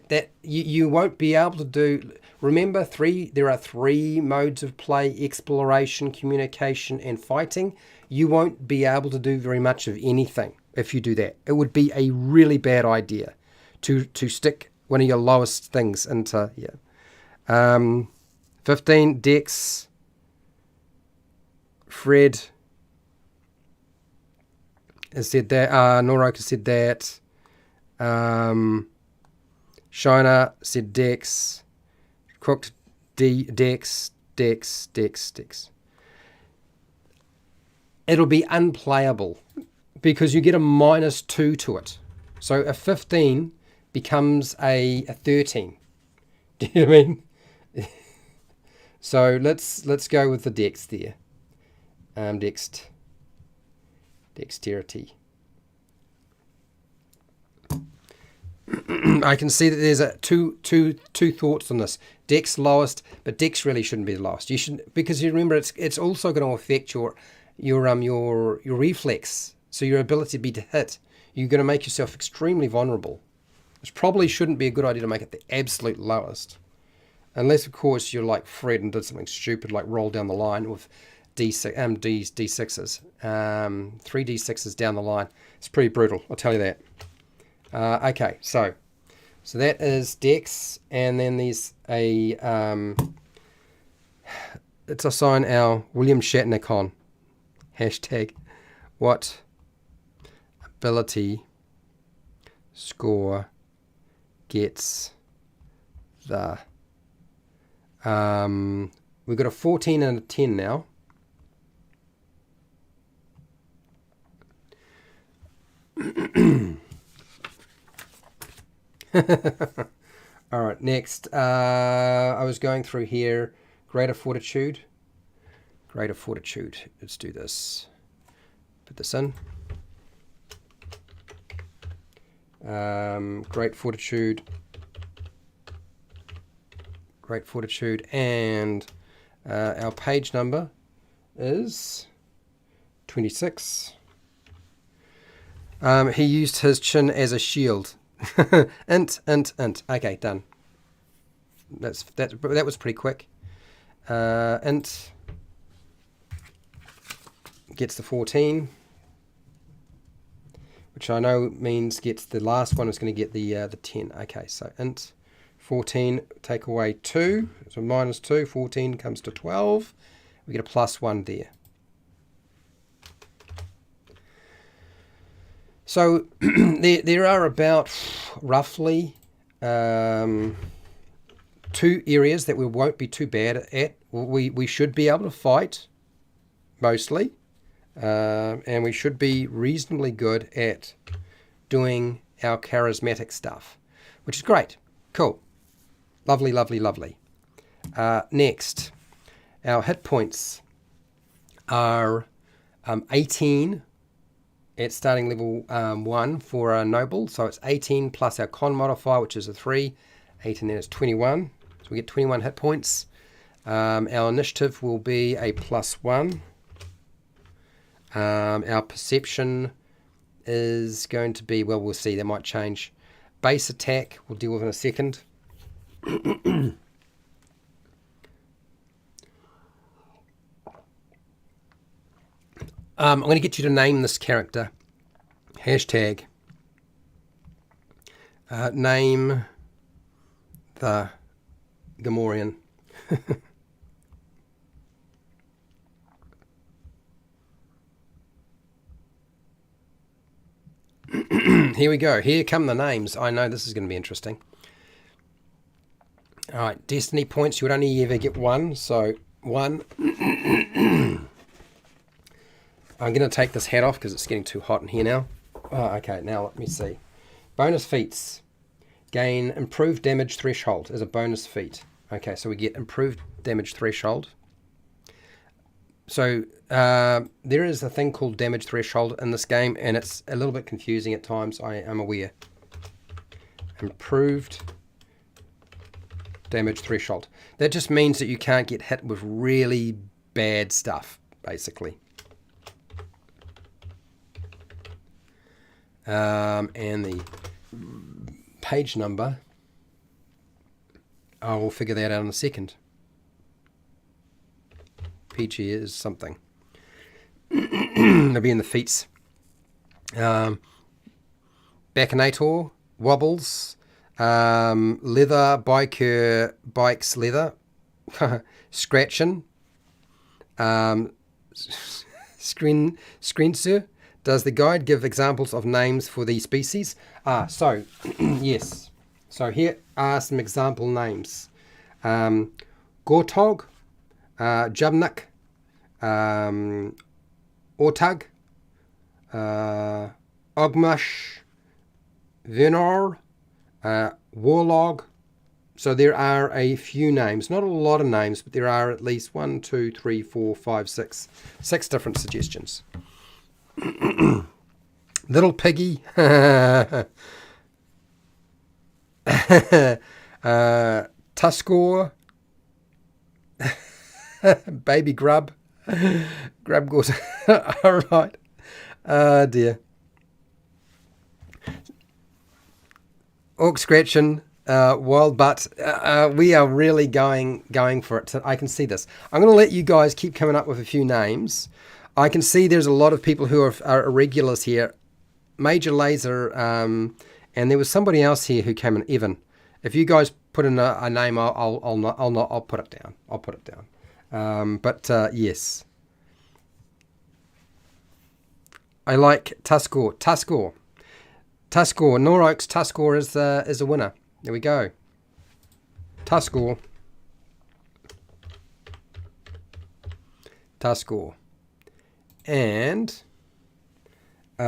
That you won't be able to do. Remember, there are 3 modes of play: exploration, communication, and fighting. You won't be able to do very much of anything if you do that. It would be a really bad idea to stick one of your lowest things into 15 Dex. Fred has said that. Noroka said that. Shiner said Dex. Cooked Dex. It'll be unplayable because you get a -2 to it. So a 15 becomes a 13. Do you know what I mean? So let's go with the Dex there. Dexterity. I can see that there's two thoughts on this. Dex lowest, but Dex really shouldn't be the lowest. You shouldn't, because you remember it's also going to affect your reflex, so your ability to hit. You're going to make yourself extremely vulnerable. Which probably shouldn't be a good idea to make it the absolute lowest, unless of course you're like Fred and did something stupid like roll down the line with D6s, 3 D6s down the line. It's pretty brutal, I'll tell you that. Okay, so that is Dex, and then there's let's assign our William Shatner con. Hashtag what ability score gets the we've got a 14 and a 10 now. All right, next. I was going through here. Greater fortitude. Let's do this. Put this in. Great fortitude, and our page number is 26. He used his chin as a shield. int. Okay, done. That was pretty quick. Int gets the 14, which I know means gets the last one is going to get the 10. Okay, so int 14, take away 2, so -2, 14 comes to 12. We get a +1 there. So there are about roughly 2 areas that we won't be too bad at. We should be able to fight mostly, and we should be reasonably good at doing our charismatic stuff, which is great. Cool. Lovely. Next, our hit points are 18 at starting level 1 for a noble. So it's 18 plus our con modifier, which is a 3. 18 then is 21. So we get 21 hit points. Our initiative will be a +1. Our perception is going to be, well, we'll see. That might change. Base attack we'll deal with in a second. I'm going to get you to name this character. Hashtag name the Gamorrean. Here we go. Here come the names. I know this is going to be interesting. All right, destiny points. You would only ever get one, so 1. I'm going to take this hat off because it's getting too hot in here now. Oh, okay, now let me see. Bonus feats. Gain improved damage threshold as a bonus feat. Okay, so we get improved damage threshold. So there is a thing called damage threshold in this game, and it's a little bit confusing at times, I am aware. Improved damage threshold. That just means that you can't get hit with really bad stuff, basically. And the page number, I will figure that out in a second. PG is something. It'll be in the feats. Bacchinator, wobbles, leather, biker, bikes, leather, scratching, screenser. Does the guide give examples of names for these species? So, yes. So here are some example names. Gortog, Jubnik, Ortug, Ogmush, Venor, Warlog. So there are a few names, not a lot of names, but there are at least 1, 2, 3, 4, 5, 6 different suggestions. Little Piggy, Tuskor, Baby Grub, Grub goes, all right, dear. Orc Scratchin', Wild Butt, we are really going for it. So I can see this. I'm going to let you guys keep coming up with a few names. I can see there's a lot of people who are irregulars here. Major Laser, and there was somebody else here who came in, Evan. If you guys put in a name, I'll put it down. I'll put it down. But yes, I like Tuskor. Noroak's Tuskor is a winner. There we go. Tuskor. And we'll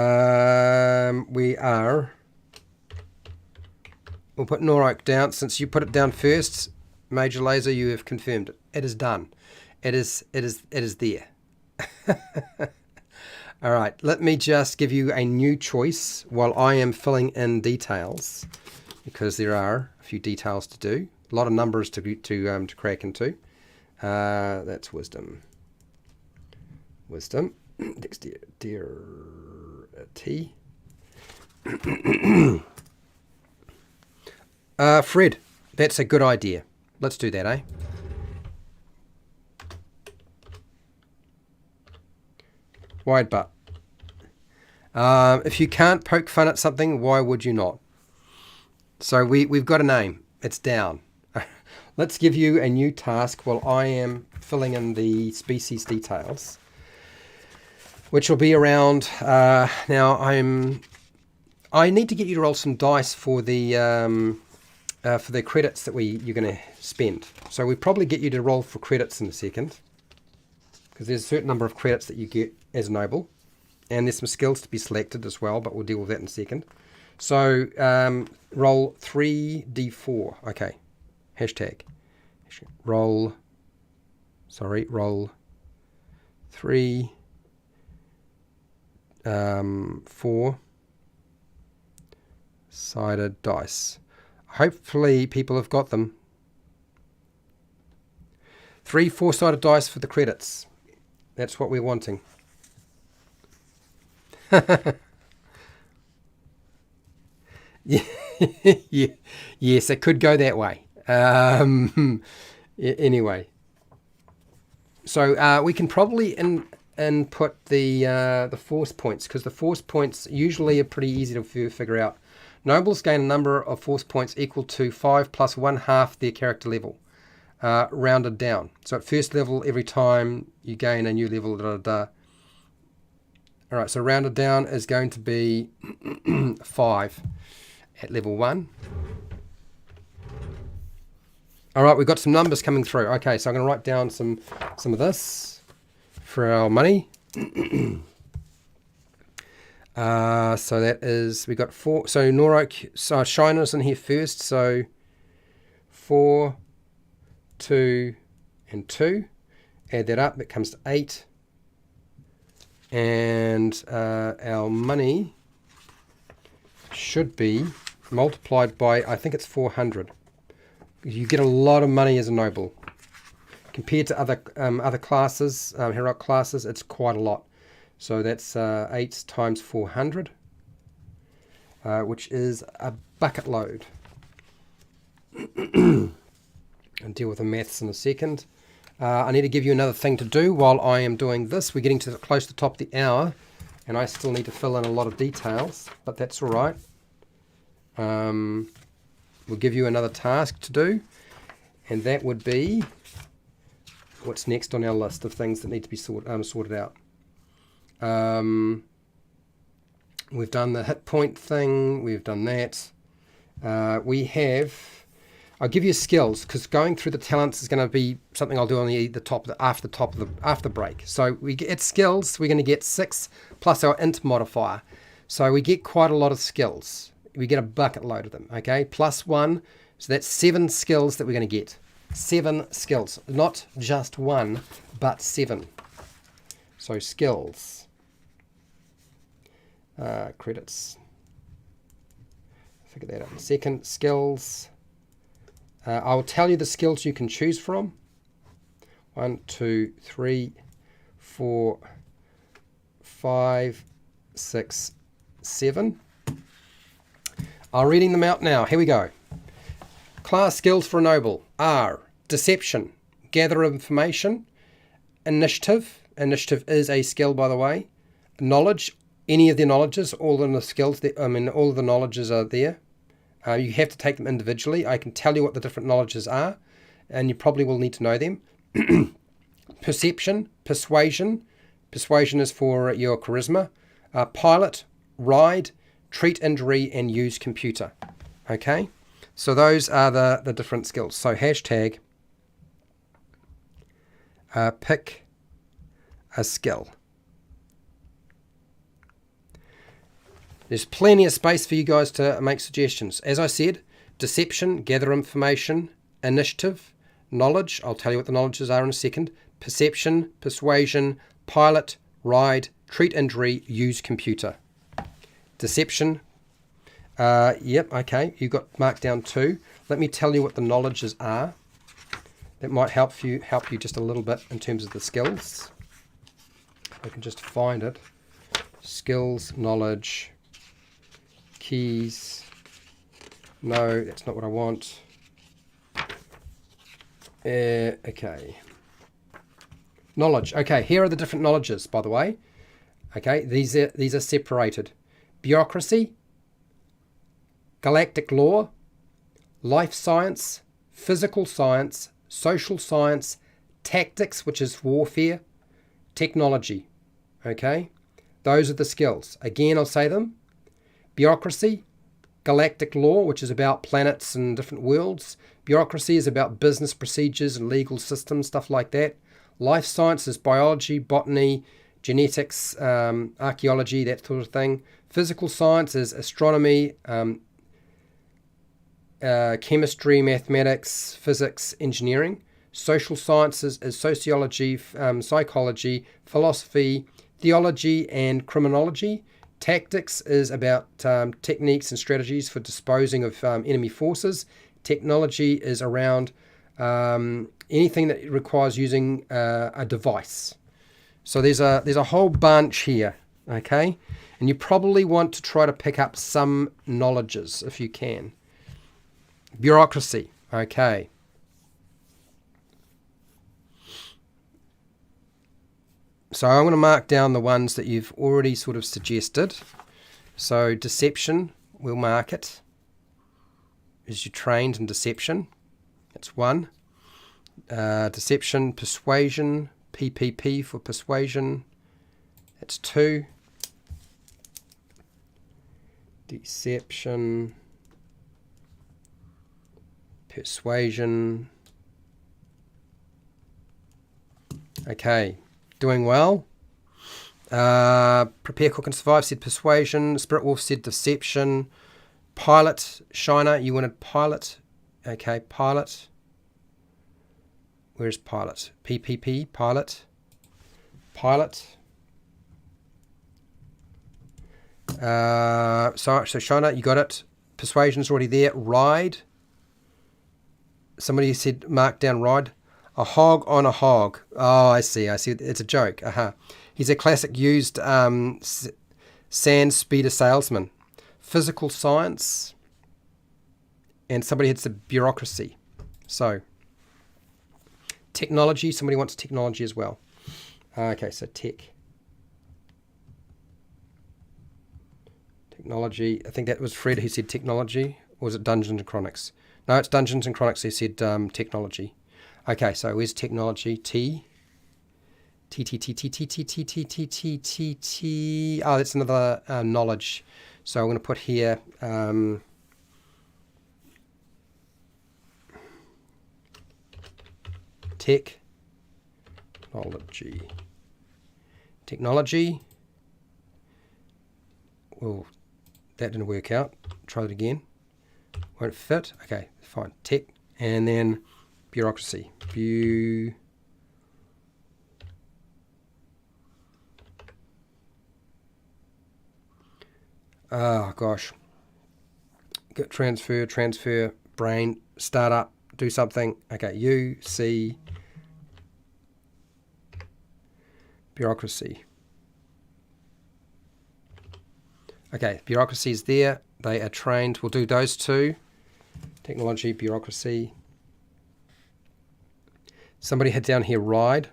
put Noroak down. Since you put it down first, Major Laser, you have confirmed it. It is done. It is there. All right, let me just give you a new choice while I am filling in details, because there are a few details to do. A lot of numbers to crack into. That's wisdom. Dexterity. Fred, that's a good idea. Let's do that, eh? Wide butt. If you can't poke fun at something, why would you not? So we've got a name. It's down. Let's give you a new task while I am filling in the species details, which will be around. Now I need to get you to roll some dice for the credits that you're going to spend. So we probably get you to roll for credits in a second, because there's a certain number of credits that you get as noble, and there's some skills to be selected as well, but we'll deal with that in a second. So roll 3d4. Okay. Hashtag. Roll 3 4-sided dice. Hopefully people have got them. 3 4-sided dice for the credits. That's what we're wanting. Yeah. Yes, it could go that way. Anyway, so we can probably input the force points, because the force points usually are pretty easy to figure out. Nobles gain a number of force points equal to 5 plus 1/2 their character level, rounded down. So at first level, every time you gain a new level, All right, so rounded down is going to be 5 at level 1. All right, we've got some numbers coming through. Okay, so I'm going to write down some of this for our money. So that is, we got 4. So Norok, so Shiner's in here first. So 4, 2, and 2. Add that up, that comes to 8. And our money should be multiplied by, I think it's 400. You get a lot of money as a noble. Compared to other classes, heroic classes, it's quite a lot. So that's 8 times 400, which is a bucket load. I'll deal with the maths in a second. I need to give you another thing to do while I am doing this. We're getting close to the top of the hour, and I still need to fill in a lot of details, but that's all right. We'll give you another task to do, and that would be what's next on our list of things that need to be sorted out. We've done the hit point thing. We've done that. We have... I'll give you skills, because going through the talents is going to be something I'll do on after break. So we get skills. We're going to get 6 plus our int modifier. So we get quite a lot of skills. We get a bucket load of them. Okay, plus 1. So that's 7 skills that we're going to get. 7 skills, not just 1, but 7. So skills, credits. Figure that out in a second. Skills. I'll tell you the skills you can choose from. 1, 2, 3, 4, 5, 6, 7. I'm reading them out now. Here we go. Class skills for a noble are deception, gather information, initiative. Initiative is a skill, by the way. Knowledge, any of the knowledges, all of the skills, all of the knowledges are there. You have to take them individually. I can tell you what the different knowledges are, and you probably will need to know them. Perception, persuasion. Persuasion is for your charisma. Pilot, ride, treat injury, and use computer. Okay? So those are the different skills. So hashtag pick a skill. There's plenty of space for you guys to make suggestions. As I said, deception, gather information, initiative, knowledge. I'll tell you what the knowledges are in a second. Perception, persuasion, pilot, ride, treat injury, use computer. Deception. Yep, okay. You got marked down 2. Let me tell you what the knowledges are. That might help you just a little bit in terms of the skills. I can just find it. Skills, knowledge, keys. No, that's not what I want. Okay. Knowledge. Okay, here are the different knowledges, by the way. Okay, these are separated. Bureaucracy, galactic law, life science, physical science, social science, tactics, which is warfare, technology. Okay, those are the skills. Again, I'll say them. Bureaucracy, galactic law, which is about planets and different worlds. Bureaucracy is about business procedures and legal systems, stuff like that. Life science is biology, botany, genetics, archaeology, that sort of thing. Physical science is astronomy, chemistry, mathematics, physics, engineering. Social sciences is sociology, psychology, philosophy, theology, and criminology. Tactics is about techniques and strategies for disposing of enemy forces. Technology is around anything that requires using a device. So there's a whole bunch here, okay? And you probably want to try to pick up some knowledges if you can. Bureaucracy, okay. So I'm going to mark down the ones that you've already sort of suggested. So deception, we'll mark it. Is you trained in deception? That's 1. Deception, persuasion, PPP for persuasion. That's 2. deception, persuasion. Okay, doing well. Prepare, cook, and survive said persuasion. Spirit Wolf said deception. Pilot, Shiner, you wanted pilot. Okay, pilot. Where's pilot? PPP, pilot. Pilot. So Shiner, you got it. Persuasion's already there. Ride. Somebody said mark down ride. A hog on a hog. Oh, I see. It's a joke. He's a classic used sand speeder salesman. Physical science. And somebody had some bureaucracy. So, technology. Somebody wants technology as well. Okay, so tech. Technology. I think that was Fred who said technology. Or was it Dungeons and Chronics? No, it's Dungeons and Chronics who said technology. Okay, so where's technology? T. T. Oh, that's another knowledge. So I'm going to put here technology. Well, that didn't work out. Try it again. Won't fit. Okay, fine. Tech, and then bureaucracy. Oh gosh. Get transfer, brain, start up, do something. Okay, U, C, bureaucracy. Okay, bureaucracy is there. They are trained. We'll do those two. Technology, bureaucracy. Somebody had down here ride.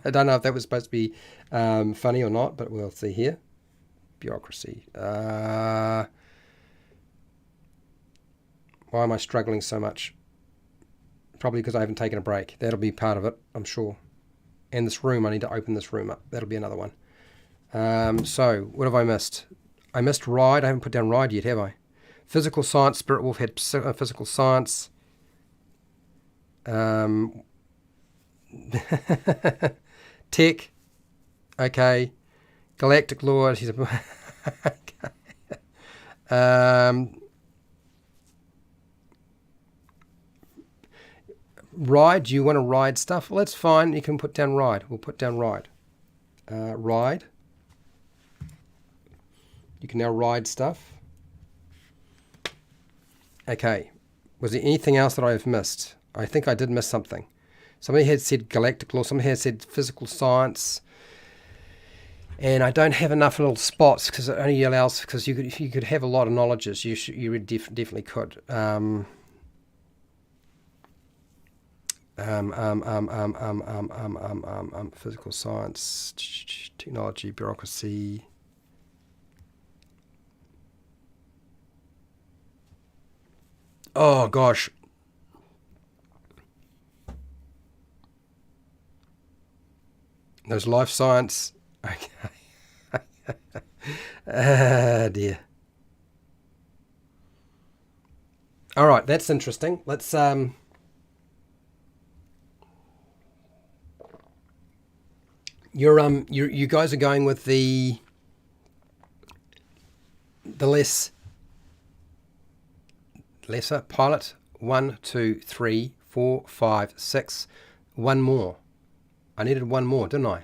I don't know if that was supposed to be funny or not, but we'll see here. Bureaucracy. Why am I struggling so much? Probably because I haven't taken a break. That'll be part of it, I'm sure. And this room, I need to open this room up. That'll be another one. So, what have I missed? I missed ride. I haven't put down ride yet, have I? Physical science. Spirit Wolf had physical science. Tech. Okay. Galactic Lord. He's a ride. Do you want to ride stuff? Well, that's fine. You can put down ride. We'll put down ride. Ride. You can now ride stuff. Okay. Was there anything else that I have missed? I think I did miss something. Somebody had said galactic law. Somebody had said physical science. And I don't have enough little spots because it only allows, because you could have a lot of knowledges. You definitely could. Physical science, technology, bureaucracy. Oh gosh. There's life science. Okay. Ah, dear. All right, that's interesting. Let's you guys are going with the lesser pilot. 1, 2, 3, 4, 5, 6. One more. I needed one more, didn't I?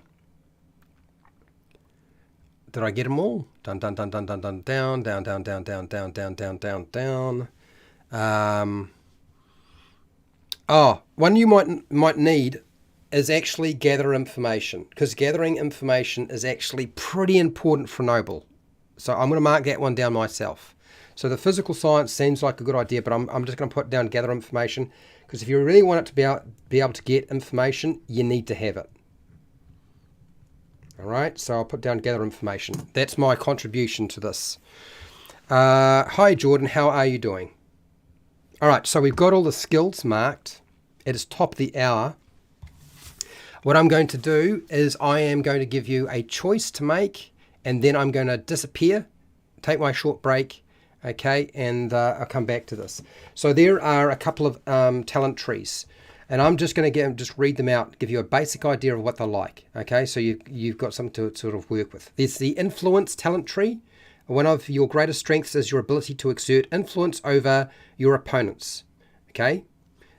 Did I get them all? Down, down, down, down, down, down, down, down, down, down, down, down, down, down, down, down. One you might need is actually gather information, because gathering information is actually pretty important for Noble. So I'm going to mark that one down myself. So the physical science seems like a good idea, but I'm just going to put down gather information, because if you really want it to be able to get information, you need to have it. All right, so I'll put down gather information. That's my contribution to this. Hi, Jordan. How are you doing? All right, so we've got all the skills marked. It is top of the hour. What I'm going to do is I am going to give you a choice to make, and then I'm going to disappear, take my short break, okay, and I'll come back to this. So there are a couple of talent trees, and I'm just going to just read them out, give you a basic idea of what they're like, okay, so you've got something to sort of work with. There's the influence talent tree. One of your greatest strengths is your ability to exert influence over your opponents, okay,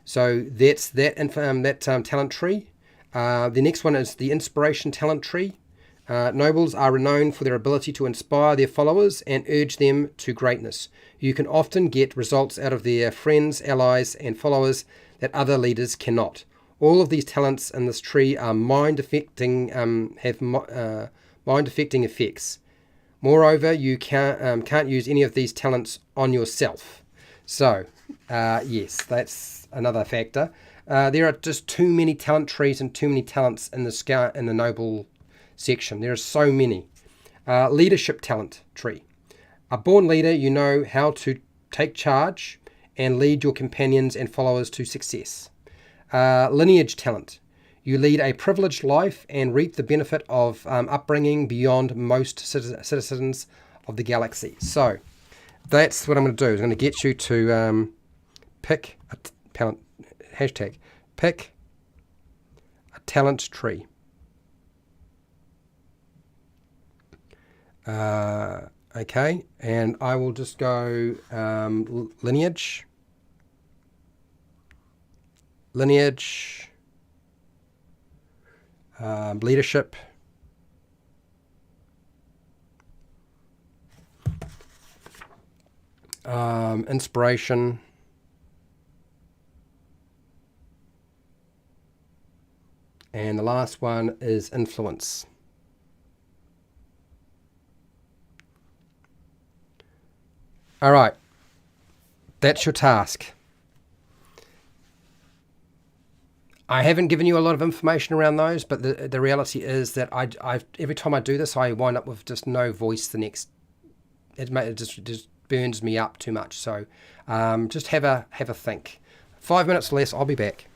so that's that talent tree. The next one is the inspiration talent tree. Nobles are renowned for their ability to inspire their followers and urge them to greatness. You can often get results out of their friends, allies, and followers that other leaders cannot. All of these talents in this tree are mind-affecting, have mind-affecting effects. Moreover, you can't use any of these talents on yourself. So, yes, that's another factor. There are just too many talent trees and too many talents in the noble section. There are so many. Leadership talent tree. A born leader, you know how to take charge and lead your companions and followers to success. Lineage talent. You lead a privileged life and reap the benefit of upbringing beyond most citizens of the galaxy. So that's what I'm going to do. I'm going to get you to pick a talent, hashtag, pick a talent tree. Okay, and I will just go lineage, leadership, inspiration, and the last one is influence. All right, that's your task. I haven't given you a lot of information around those, but the reality is that I every time I do this, I wind up with just no voice the next. It just burns me up too much. So just have a think. 5 minutes less, I'll be back.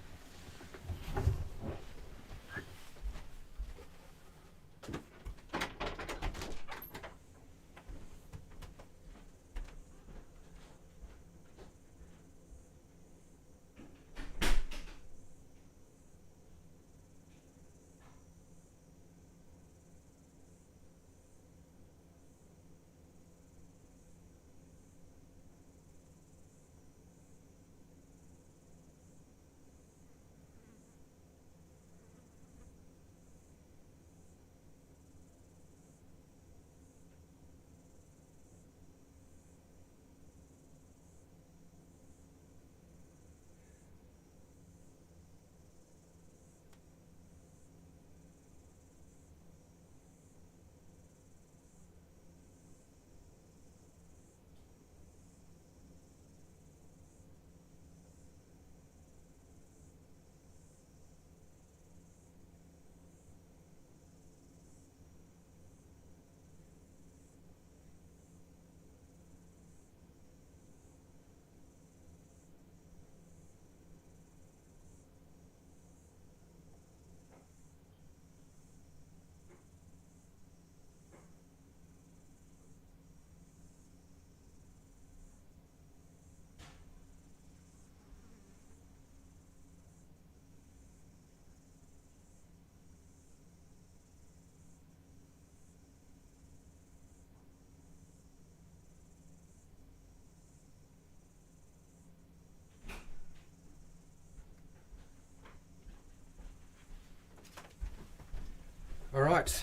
All right,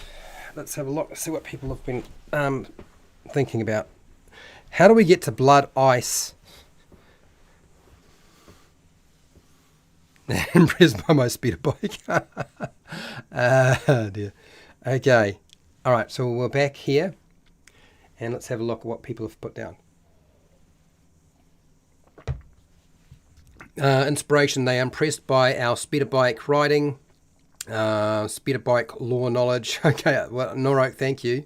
let's have a look, see what people have been thinking about. How do we get to blood ice? Impressed by my speeder bike. Dear. Okay, all right, so we're back here, and let's have a look at what people have put down. Inspiration, they are impressed by our speeder bike riding. Speeder bike law knowledge. Okay, well, Norok, thank you.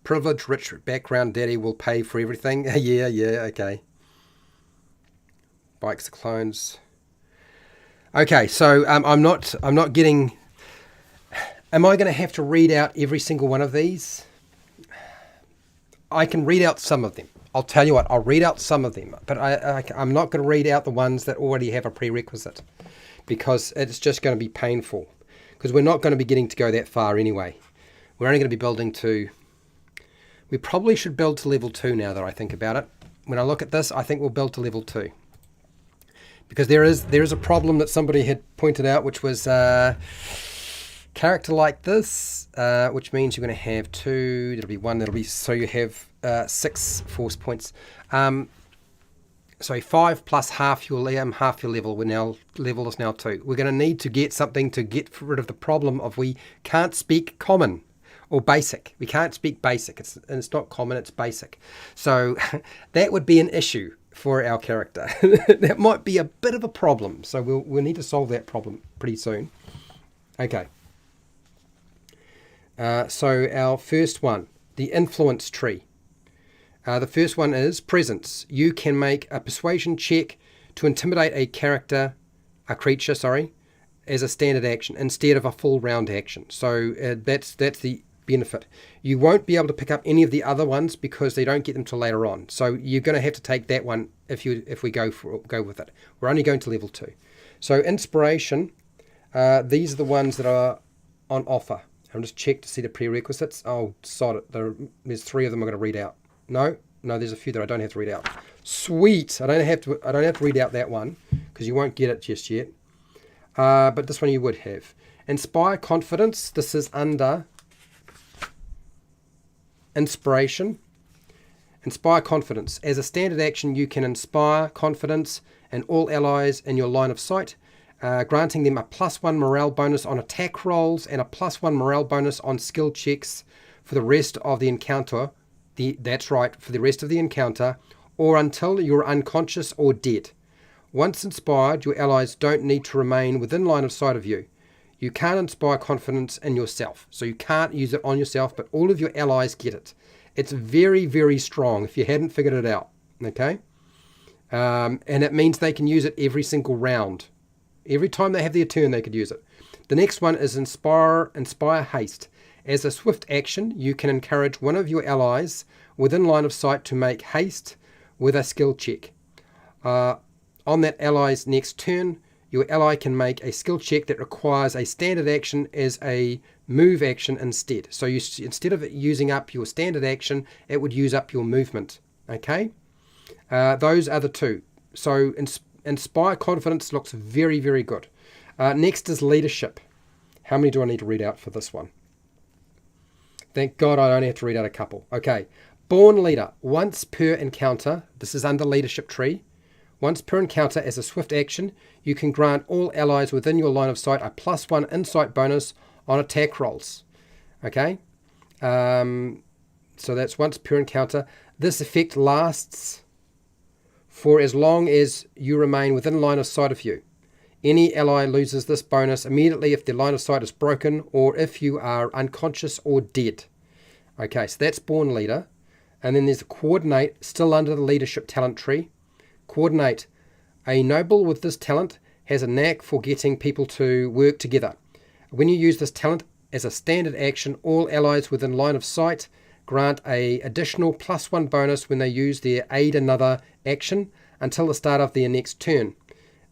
Privileged, rich background, daddy will pay for everything. yeah, okay. Bikes are clones. Okay, so I'm not getting. Am I going to have to read out every single one of these? I can read out some of them. I'll tell you what, I'll read out some of them, but I'm not going to read out the ones that already have a prerequisite, because it's just going to be painful, because we're not going to be getting to go that far anyway. We're only going to be building to, we probably should build to level 2 now that I think about it. When I look at this, I think we'll build to level 2. Because there is a problem that somebody had pointed out, which was character like this, which means you're going to have 2, there'll be 1, that'll be, so you have 6 force points. So 5 plus half your level. Level is now 2. We're going to need to get something to get rid of the problem of we can't speak common or basic. We can't speak basic. It's not common, it's basic. So that would be an issue for our character. That might be a bit of a problem. So we'll need to solve that problem pretty soon. Okay. So our first one, the influence tree. The first one is presence. You can make a persuasion check to intimidate a creature, as a standard action instead of a full round action. So that's the benefit. You won't be able to pick up any of the other ones because they don't get them till later on. So you're going to have to take that one if we go with it. We're only going to level 2. So inspiration. These are the ones that are on offer. I'll just check to see the prerequisites. Oh, sod it. There's 3 of them I'm going to read out. No, there's a few that I don't have to read out. Sweet. I don't have to read out that one because you won't get it just yet. But this one you would have. Inspire confidence. This is under inspiration. Inspire confidence. As a standard action, you can inspire confidence in all allies in your line of sight, granting them a +1 morale bonus on attack rolls and a +1 morale bonus on skill checks for the rest of the encounter. That's right, for the rest of the encounter, or until you're unconscious or dead. Once inspired, your allies don't need to remain within line of sight of you. You can't inspire confidence in yourself, so you can't use it on yourself, but all of your allies get it. It's very, very strong if you hadn't figured it out, okay? And it means they can use it every single round. Every time they have their turn, they could use it. The next one is Inspire Haste. As a swift action, you can encourage one of your allies within line of sight to make haste with a skill check. On that ally's next turn, your ally can make a skill check that requires a standard action as a move action instead. So instead of it using up your standard action, it would use up your movement. Okay? Those are the 2. So Inspire confidence looks very, very good. Next is leadership. How many do I need to read out for this one? Thank God I only have to read out a couple. Okay. Born leader. Once per encounter, this is under leadership tree. Once per encounter, as a swift action, you can grant all allies within your line of sight a +1 insight bonus on attack rolls. Okay? So that's once per encounter. This effect lasts for as long as you remain within line of sight of you. Any ally loses this bonus immediately if their line of sight is broken or if you are unconscious or dead. Okay, so that's Born Leader. And then there's Coordinate, still under the leadership talent tree. Coordinate. A noble with this talent has a knack for getting people to work together. When you use this talent as a standard action, all allies within line of sight grant a additional +1 bonus when they use their aid another action until the start of their next turn.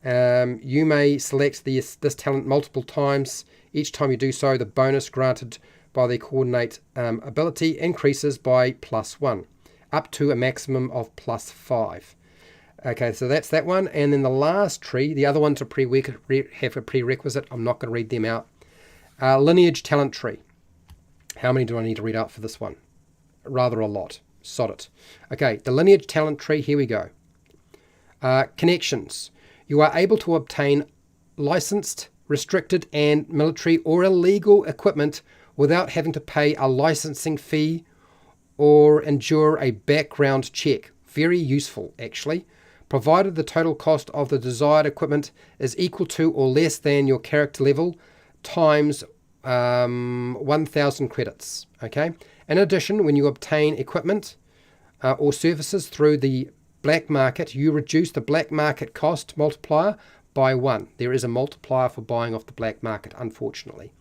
You may select this talent multiple times. Each time you do so, the bonus granted by the Coordinate ability increases by +1, up to a maximum of +5. Okay, so that's that one. And then the last tree, the other ones are have a prerequisite. I'm not going to read them out. Lineage talent tree. How many do I need to read out for this one? Rather a lot. Sod it. Okay, the lineage talent tree, here we go. Connections. You are able to obtain licensed, restricted, and military or illegal equipment without having to pay a licensing fee or endure a background check. Very useful, actually. Provided the total cost of the desired equipment is equal to or less than your character level times 1,000 credits. Okay. In addition, when you obtain equipment or services through the black market, you reduce the black market cost multiplier by 1. There is a multiplier for buying off the black market, unfortunately.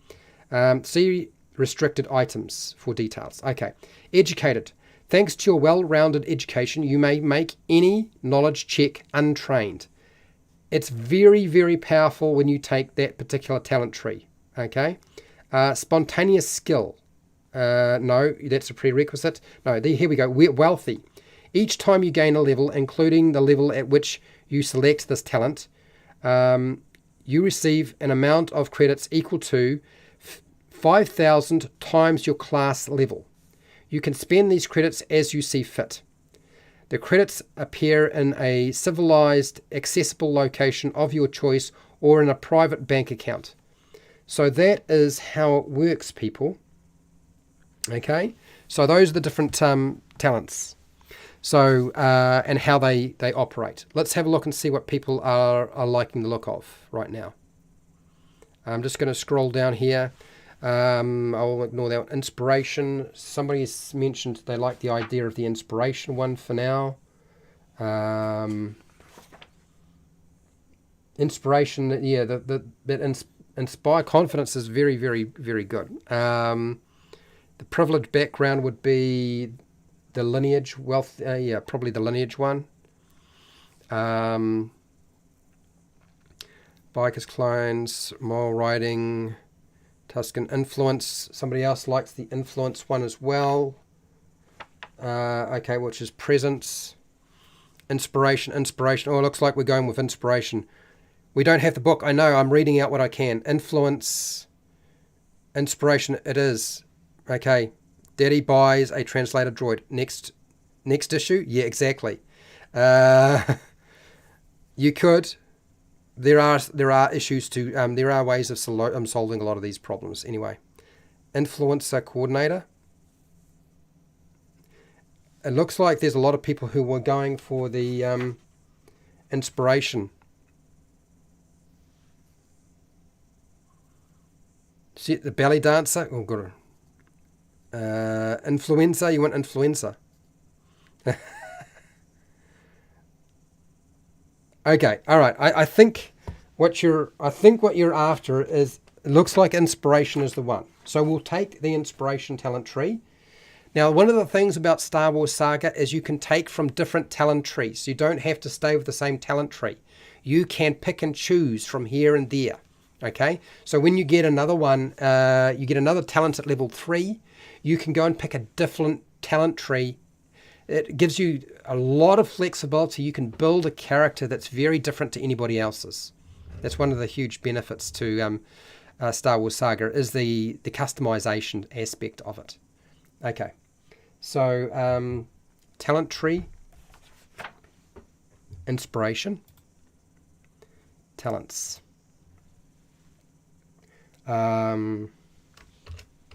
See restricted items for details. Okay. Educated. Thanks to your well-rounded education, you may make any knowledge check untrained. It's very, very powerful when you take that particular talent tree. Okay. Spontaneous skill. No, that's a prerequisite. No, here we go. We're wealthy. Each time you gain a level, including the level at which you select this talent, you receive an amount of credits equal to 5,000 times your class level. You can spend these credits as you see fit. The credits appear in a civilized, accessible location of your choice or in a private bank account. So that is how it works, people. Okay, so those are the different talents. So and how they operate. Let's have a look and see what people are liking the look of right now. I'm just going to scroll down here. I'll ignore that one. Inspiration. Somebody's mentioned they like the idea of the inspiration one for now. Inspiration, yeah, that inspire confidence is very, very, very good. The privileged background would be the lineage, wealth, yeah, probably the lineage one. Bikers, clones, moral writing, Tuscan influence. Somebody else likes the influence one as well. Okay, which is presence. Inspiration. Oh, it looks like we're going with inspiration. We don't have the book. I know, I'm reading out what I can. Influence. Inspiration, it is. Okay. Daddy buys a translator droid. Next issue? Yeah, exactly. You could. There are issues to. There are ways of solving a lot of these problems. Anyway, influencer coordinator. It looks like there's a lot of people who were going for the inspiration. See the belly dancer. Oh, good. Influencer. You want influencer? Okay, all right. I think what you're after is, it looks like inspiration is the one. So we'll take the inspiration talent tree. Now, one of the things about Star Wars Saga is you can take from different talent trees. You don't have to stay with the same talent tree. You can pick and choose from here and there. Okay, so when you get another one, you get another talent at level 3, you can go and pick a different talent tree. It gives you a lot of flexibility. You can build a character that's very different to anybody else's. That's one of the huge benefits to Star Wars Saga, is the customization aspect of it. Okay, so talent tree, inspiration, talents,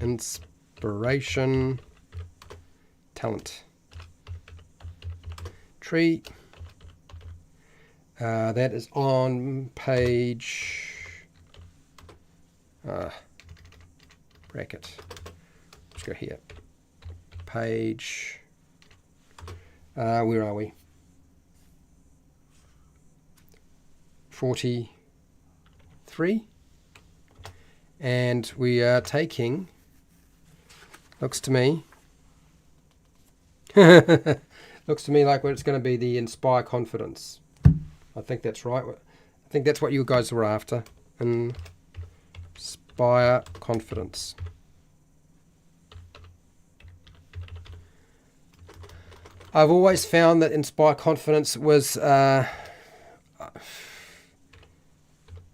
inspiration, talent tree. That is on page bracket. Let's go here. Page. Where are we? 43. And we are taking. Looks to me. Looks to me like it's going to be the Inspire Confidence. I think that's right. I think that's what you guys were after. Inspire Confidence. I've always found that Inspire Confidence was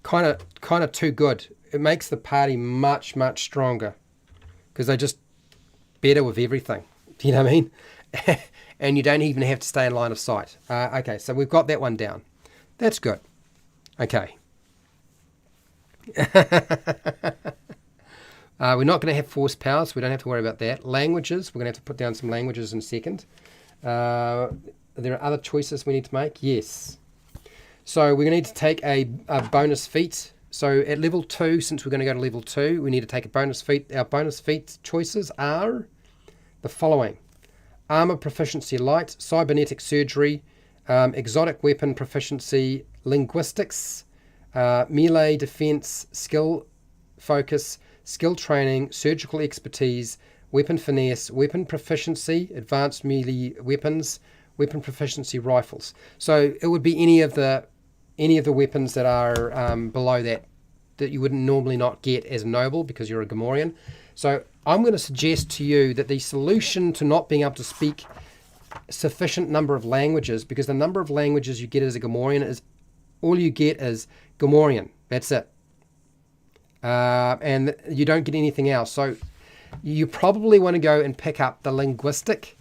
kind of too good. It makes the party much, much stronger because they're just better with everything. You know what I mean? And you don't even have to stay in line of sight. Okay, so we've got that one down. That's good. Okay. We're not going to have force powers. We don't have to worry about that. Languages. We're going to have to put down some languages in a second. There are other choices we need to make. Yes. So we're going to need to take a bonus feat. So at level 2, since we're going to go to level 2, we need to take a bonus feat. Our bonus feat choices are the following. Armor proficiency light, cybernetic surgery, exotic weapon proficiency, linguistics, melee defense, skill focus, skill training, surgical expertise, weapon finesse, weapon proficiency, advanced melee weapons, weapon proficiency rifles. So it would be any of the weapons that are below that you would normally not get as a noble because you're a Gamorrean. So I'm going to suggest to you that the solution to not being able to speak sufficient number of languages, because the number of languages you get as a Gamorrean is all you get is Gamorrean. That's it. And you don't get anything else. So you probably want to go and pick up the linguistic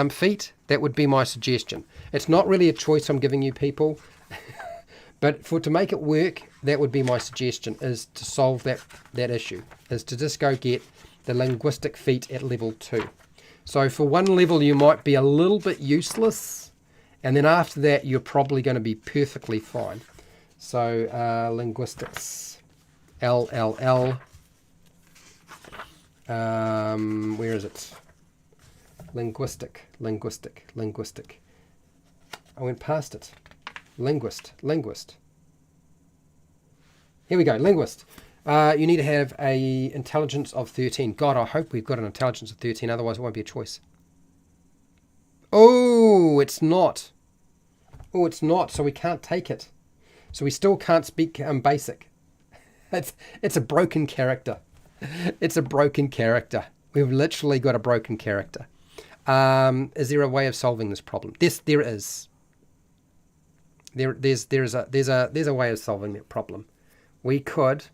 feat. That would be my suggestion. It's not really a choice I'm giving you people, but to make it work, that would be my suggestion, is to solve that issue, is to just go get the linguistic feat at level 2. So for one level you might be a little bit useless, and then after that you're probably going to be perfectly fine. So linguistics, LLL, where is it? Linguistic. I went past it. Linguist. Here we go, linguist. You need to have a intelligence of 13. God, I hope we've got an intelligence of 13, otherwise it won't be a choice. Oh, it's not. So we can't take it. So we still can't speak basic. It's a broken character. It's a broken character. We've literally got a broken character. Is there a way of solving this problem? Yes, there is. There's a way of solving that problem. We could.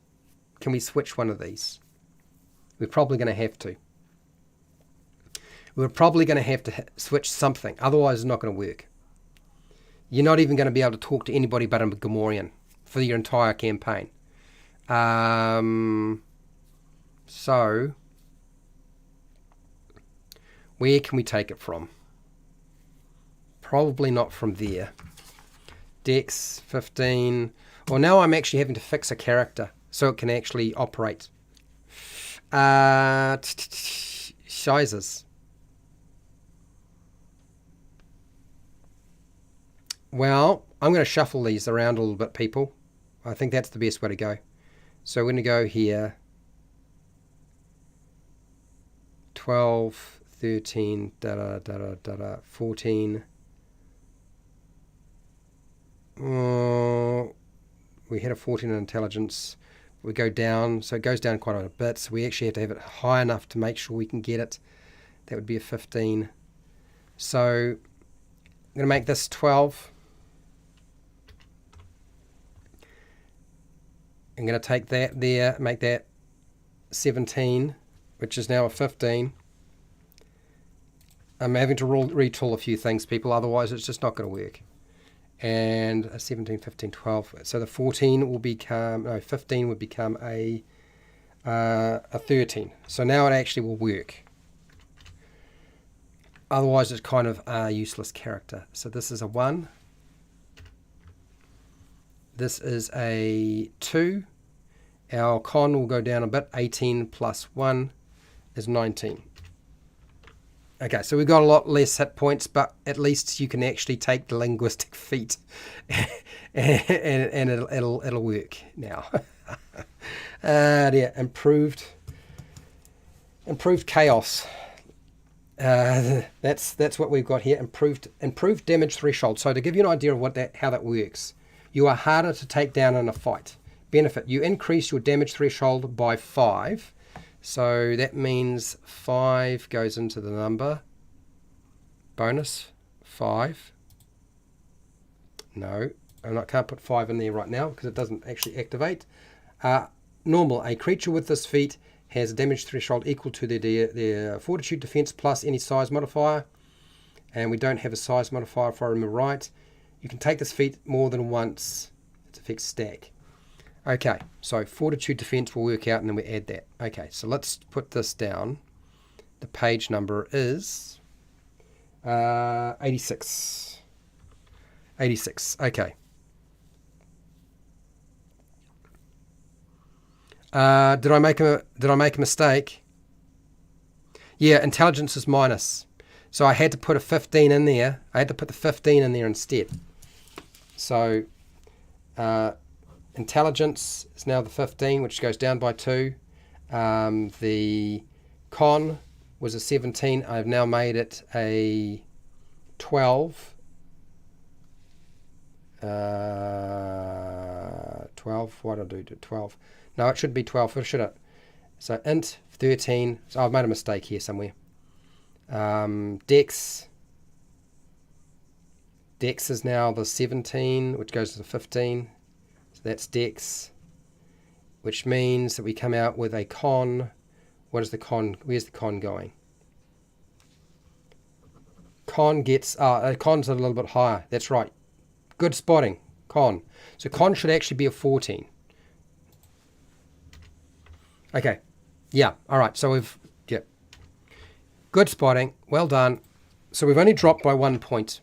Can we switch one of these? We're probably going to have to. We're probably going to have to switch something. Otherwise, it's not going to work. You're not even going to be able to talk to anybody but a Gamorrean for your entire campaign. So, where can we take it from? Probably not from there. Dex 15. Well, now I'm actually having to fix a character so it can actually operate. Sizes. Well, I'm going to shuffle these around a little bit, people. I think that's the best way to go. So we're going to go here. 12, 13, 14. We had a 14 in intelligence. We go down, so it goes down quite a bit. So we actually have to have it high enough to make sure we can get it. That would be a 15. So I'm going to make this 12. I'm going to take that there, make that 17, which is now a 15. I'm having to retool a few things, people, otherwise it's just not going to work. And a 17, 15, 12. So the 14 will become, no, 15 would become a 13. So now it actually will work. Otherwise it's kind of a useless character. So this is a 1. This is a 2. Our con will go down a bit. 18 plus 1 is 19. Okay, so we've got a lot less hit points, but at least you can actually take the linguistic feat and it'll work now. Yeah, improved chaos. That's what we've got here. Improved damage threshold. So to give you an idea of how that works, you are harder to take down in a fight. Benefit: you increase your damage threshold by 5. So that means 5 goes into the number. Bonus 5. No, can't put 5 in there right now because it doesn't actually activate. Normal: a creature with this feat has a damage threshold equal to their fortitude defense plus any size modifier. And we don't have a size modifier if I remember right. You can take this feat more than once. Its effects stack. Okay, so fortitude defense will work out and then we add that. Okay, so let's put this down. The page number is 86. 86, okay. Did I make a mistake? Yeah, intelligence is minus. So I had to put a 15 in there. I had to put the 15 in there instead. So intelligence is now the 15, which goes down by 2. The con was a 17. I've now made it a 12. 12. What did I do to 12? No, it should be 12, should it? So int 13. So I've made a mistake here somewhere. Dex is now the 17, which goes to the 15. So that's dex, which means that we come out with a con. What is the con? Where's the con going? Con gets, con's a little bit higher. That's right. Good spotting. Con. So con should actually be a 14. Okay. Yeah. All right. So we've, yeah. Good spotting. Well done. So we've only dropped by 1 point.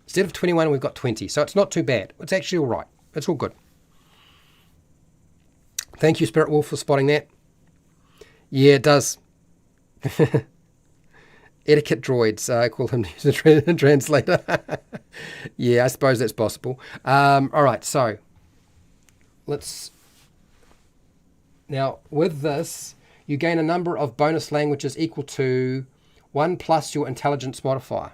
Instead of 21, we've got 20. So it's not too bad. It's actually all right. It's all good. Thank you, Spirit Wolf, for spotting that. Yeah, it does. Etiquette droids. I call him the translator. Yeah, I suppose that's possible. All right, so let's... Now, with this, you gain a number of bonus languages equal to 1 plus your intelligence modifier.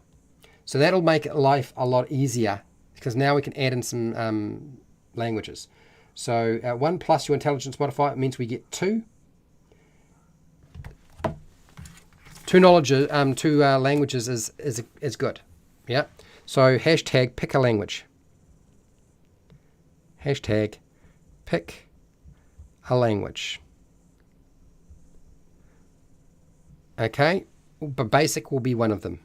So that'll make life a lot easier because now we can add in some languages. So 1 plus your intelligence modifier means we get 2. 2 languages is good. Yeah. So hashtag pick a language. Hashtag pick a language. Okay. But basic will be one of them.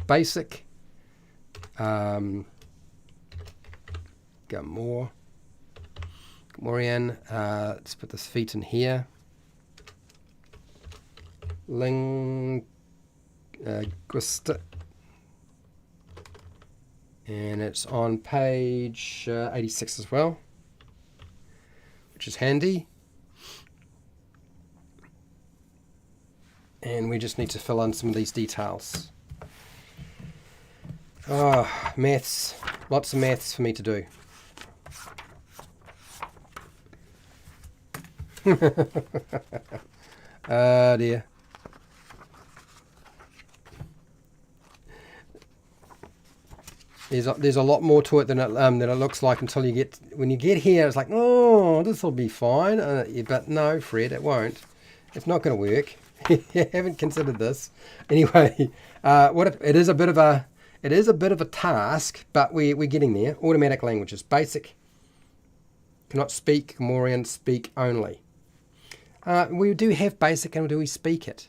Basic. Gamorian. Let's put this feet in here. Linguist. And it's on page 86 as well, which is handy. And we just need to fill in some of these details. Oh, maths. Lots of maths for me to do. Oh dear. There's a lot more to it than it looks like until you get, when you get here, it's like, oh, this will be fine. But no, Fred, it won't. It's not going to work. You haven't considered this. Anyway, it is a bit of a task, but we're getting there. Automatic languages, basic. Cannot speak. Gamorrean, speak only. We do have basic, and do we speak it?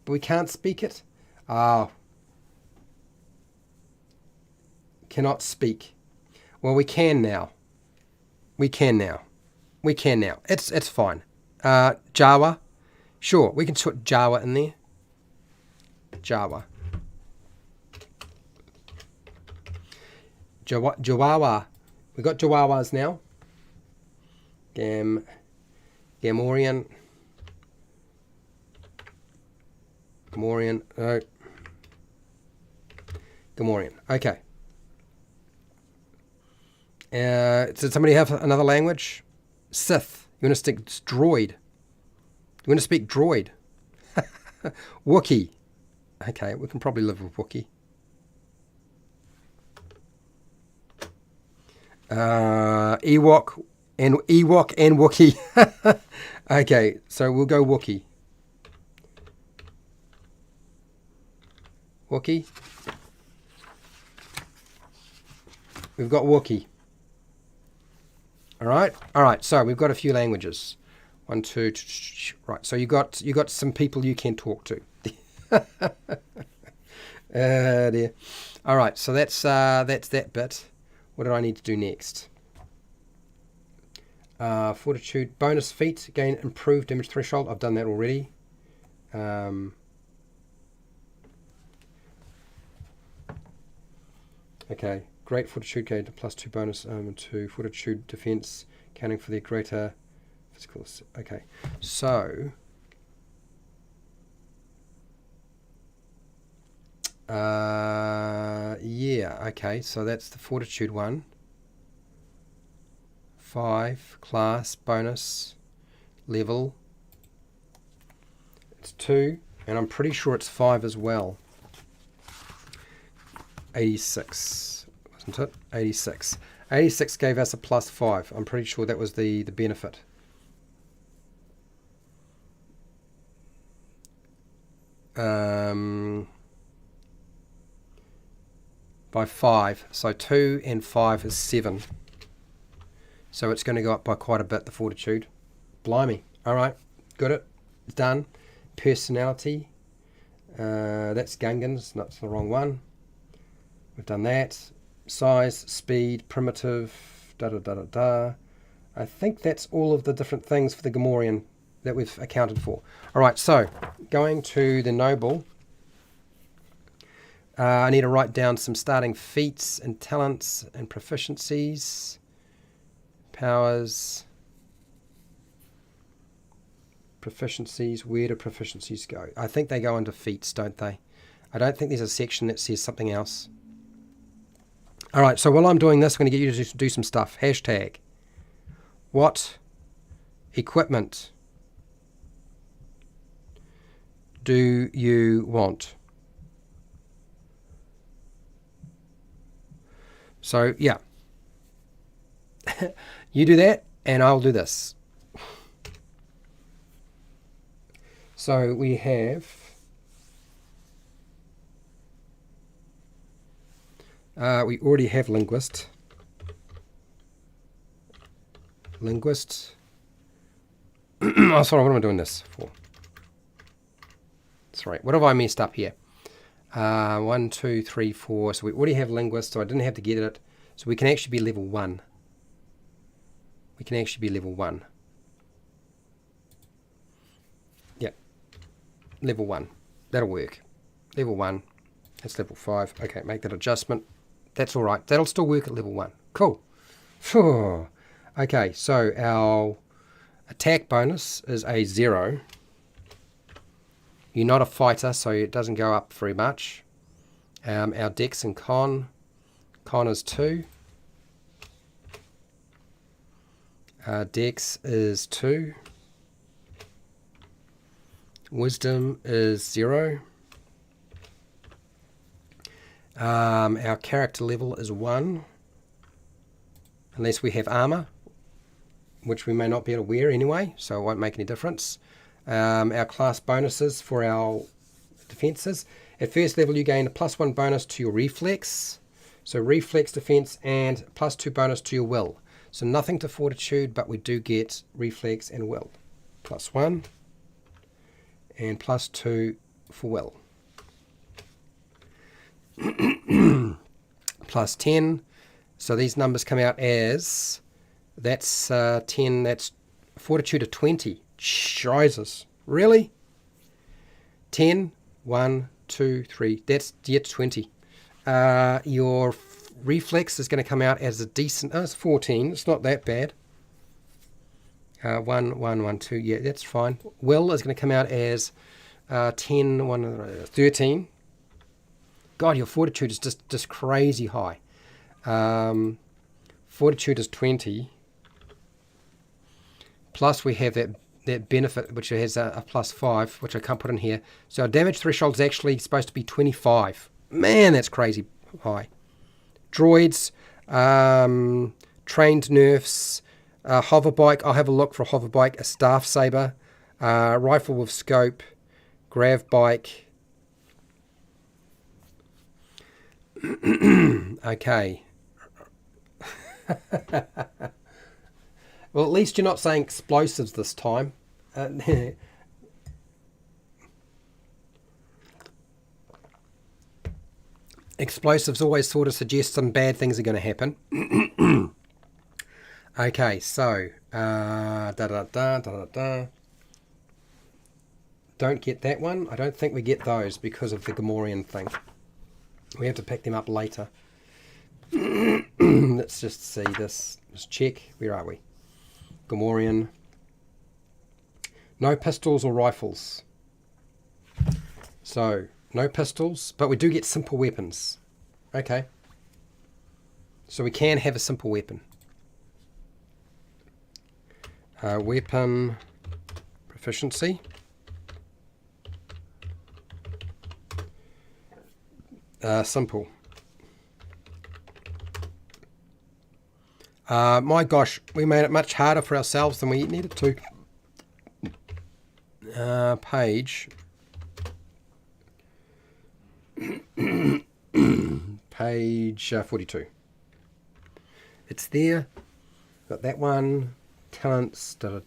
But we can't speak it. Cannot speak. Well, we can now. We can now. It's fine. Java. Sure, we can put Java in there. Java. Jawawa. We've got Jawawas now. Gamorrean. Gamorrean. Okay. Did somebody have another language? Sith. You want to stick droid? You want to speak droid? Wookiee. Okay, we can probably live with Wookiee. Ewok and Wookiee. Okay, so we'll go Wookiee. Wookiee. We've got Wookiee. All right. So we've got a few languages. 1, 2, right. So you got some people you can talk to. Dear. All right. So that's that bit. What do I need to do next? Fortitude bonus feat, gain improved damage threshold. I've done that already. Okay. Great fortitude gain plus 2 bonus to fortitude defense, counting for the greater physical. Okay, so yeah, okay, so that's the fortitude one. 5 class bonus, level. It's 2, and I'm pretty sure it's 5 as well. 86, wasn't it? 86. 86 gave us a +5. I'm pretty sure that was the benefit. By 5. So 2 and 5 is 7. So it's going to go up by quite a bit, the fortitude. Blimey. All right. Got it. Done. Personality. That's Gungan's. That's the wrong one. We've done that. Size, speed, primitive, da-da-da-da-da. I think that's all of the different things for the Gamorrean that we've accounted for. All right, so going to the noble. I need to write down some starting feats and talents and proficiencies. Powers. Proficiencies. Where do proficiencies go? I think they go under feats, don't they? I don't think there's a section that says something else. All right, so while I'm doing this, I'm going to get you to do some stuff. Hashtag. What equipment do you want? So, yeah. You do that, and I'll do this. So we have... we already have linguist. Linguist. Oh, sorry, what am I doing this for? Sorry, what have I messed up here? 1, 2, 3, 4. So we already have linguist, so I didn't have to get it. So we can actually be level 1. We can actually be level 1. Yeah. Level 1. That'll work. Level 1. That's level 5. Okay, make that adjustment. That's all right. That'll still work at level 1. Cool. Okay, so our attack bonus is a 0. You're not a fighter, so it doesn't go up very much. Our dex and con is 2. Dex is 2. Wisdom is 0. Our character level is 1. Unless we have armor, which we may not be able to wear anyway, so it won't make any difference. Our class bonuses for our defenses. At first level, you gain a +1 bonus to your reflex. So reflex, defense, and +2 bonus to your will. So nothing to fortitude, but we do get reflex and will. +1 and +2 for will. +10. So these numbers come out as, that's 10, that's fortitude of 20. Jesus. Really? 10, 1, 2, 3. That's 20. Your reflex is going to come out as a decent, it's 14. It's not that bad. 1, 1, 1, 2. Yeah, that's fine. Will is going to come out as 10, 1, 13. God, your fortitude is just crazy high. Fortitude is 20. Plus we have that benefit, which has a +5, which I can't put in here. So our damage threshold is actually supposed to be 25. Man, that's crazy high. Droids, trained nerfs, hover bike. I'll have a look for a hover bike, a staff saber, rifle with scope, grav bike. Okay. Well, at least you're not saying explosives this time. Explosives always sort of suggest some bad things are going to happen. Okay, so don't get that one. I don't think we get those because of the Gamorrean thing. We have to pick them up later. Let's just see this. Just check. Where are we? Gamorrean. No pistols or rifles. So, no pistols, but we do get simple weapons. Okay. So we can have a simple weapon. Weapon proficiency. Simple. My gosh, we made it much harder for ourselves than we needed to. Page. Page 42. It's there. Got that one. Talents. I've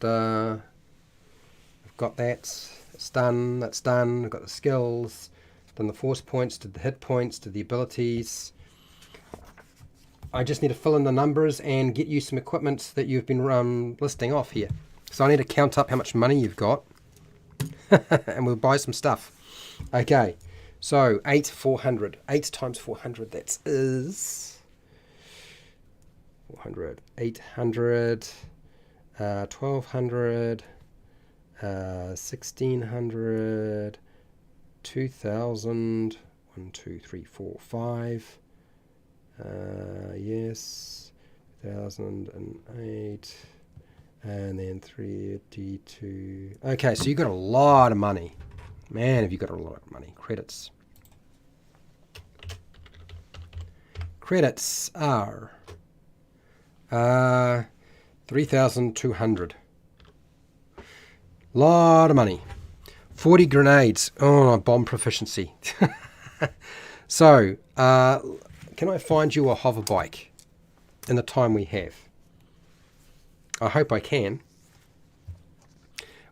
got that. It's done. That's done. I've got the skills. Done the force points. Did the hit points. Did the abilities. I just need to fill in the numbers and get you some equipment that you've been listing off here. So I need to count up how much money you've got. And we'll buy some stuff. Okay. So 400. 8 times 400. That is 400. 800. 1200. 1600. 2000. 1, 2, 3, 4, 5. Yes. 2008. And then 32. Okay, so you got a lot of money. Man, have you got a lot of money. Credits. Credits are 3,200. Lot of money. 40 grenades. Oh, bomb proficiency. So, can I find you a hover bike in the time we have? I hope I can.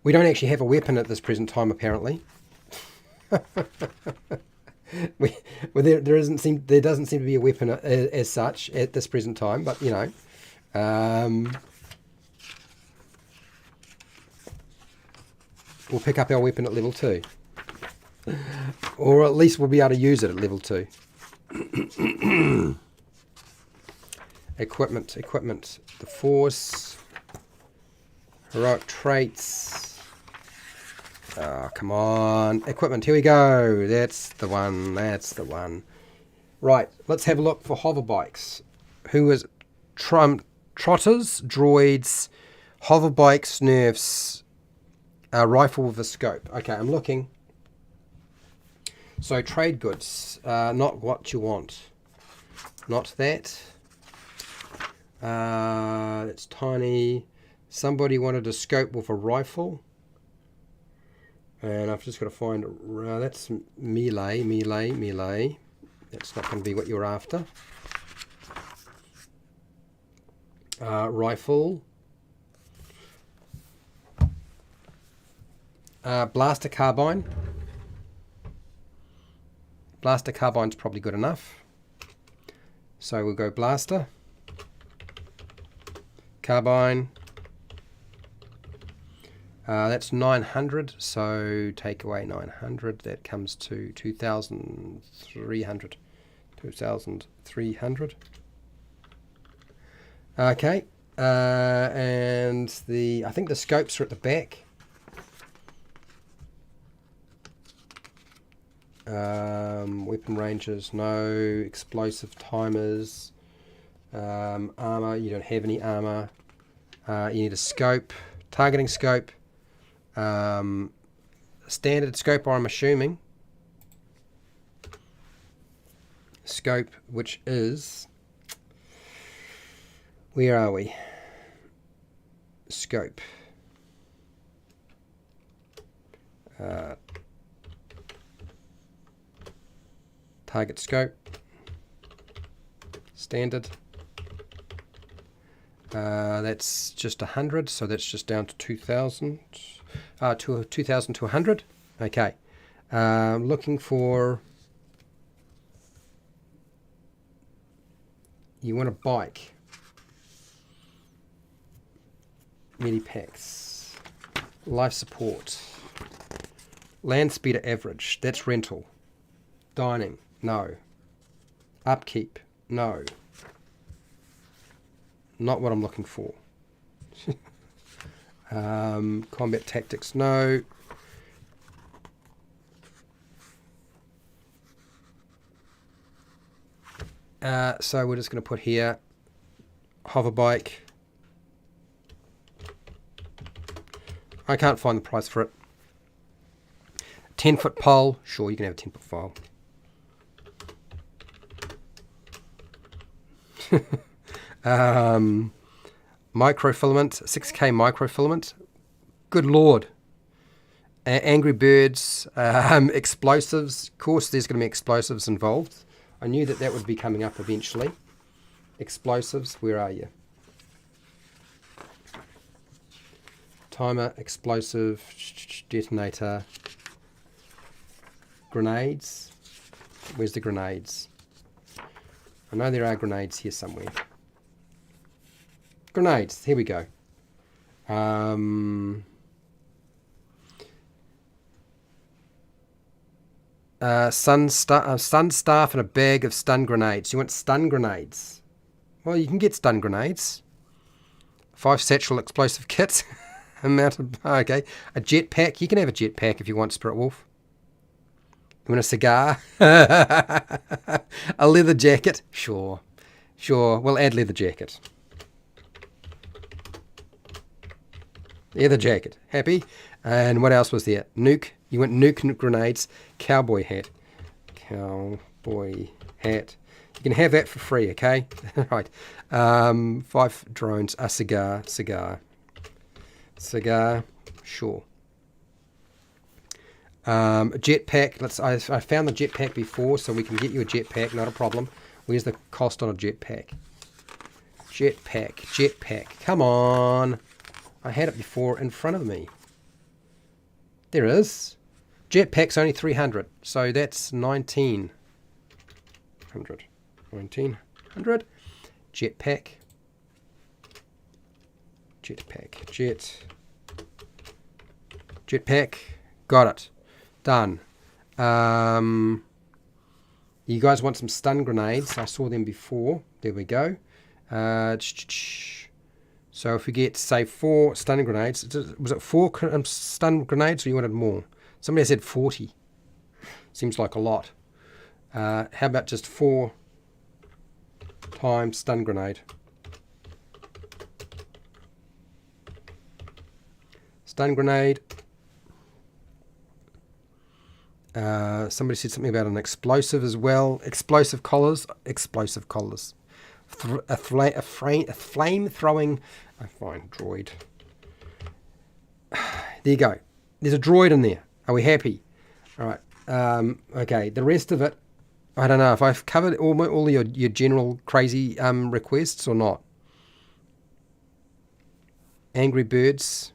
We don't actually have a weapon at this present time, apparently. There doesn't seem to be a weapon as such at this present time, but you know, we'll pick up our weapon at level 2, or at least we'll be able to use it at level 2. Equipment, the force, heroic traits. Oh, come on. Equipment, here we go. That's the one. Right, let's have a look for hover bikes. Who is trotters, droids, hover bikes, nerfs, rifle with a scope. Okay, I'm looking. So trade goods, not what you want. Not that. It's tiny. Somebody wanted a scope with a rifle. And I've just got to find, that's melee. That's not going to be what you're after. Rifle. Blaster carbine. Blaster carbine's probably good enough. So we'll go blaster. Carbine. That's 900, so take away 900. That comes to 2,300. 2,300. Okay. And I think the scopes are at the back. Weapon ranges, no. Explosive timers. Armor, you don't have any armor. You need a scope. Targeting scope. Standard scope, I'm assuming. Scope, which is... Where are we? Scope. Target scope. Standard. That's just 100, so that's just down to 2,000. To 2,000 to 100. Okay. Looking for... You want a bike. Medipacks. Life support. Land speeder average. That's rental. Dining. No. Upkeep. No. Not what I'm looking for. Combat tactics. No. So we're just going to put here hover bike. I can't find the price for it. 10-foot pole. Sure, you can have a 10-foot file. Microfilament, 6K microfilament. Good lord. Angry Birds, explosives. Of course, there's going to be explosives involved. I knew that that would be coming up eventually. Explosives, where are you? Timer, explosive, detonator, grenades. Where's the grenades? I know there are grenades here somewhere. Grenades, here we go. Sun staff and a bag of stun grenades. You want stun grenades? Well, you can get stun grenades. 5 satchel explosive kits. Okay. A jetpack. You can have a jetpack if you want, Spirit Wolf. You want a cigar? A leather jacket? Sure. Sure. We'll add leather jacket. Leather jacket. Happy? And what else was there? Nuke. You want nuke grenades. Cowboy hat. Cowboy hat. You can have that for free, okay? Right. 5 drones. A cigar. Cigar. Cigar. Sure. A jetpack. I found the jetpack before, so we can get you a jetpack. Not a problem. Where's the cost on a jetpack? Jetpack. Jetpack. Come on. I had it before in front of me. There it is. Jetpack's only 300, so that's 1900. 1900. Jetpack. Jetpack. Jetpack. Got it. Done. You guys want some stun grenades? I saw them before. There we go. So if we get, say, 4 stun grenades, was it 4 stun grenades or you wanted more? Somebody said 40. Seems like a lot. How about just 4 times stun grenade? Stun grenade. Somebody said something about an explosive as well. Explosive collars. Explosive collars. A flame throwing. Oh, fine, droid. There you go. There's a droid in there. Are we happy? All right. Okay. The rest of it, I don't know if I've covered all your general crazy requests or not. Angry Birds.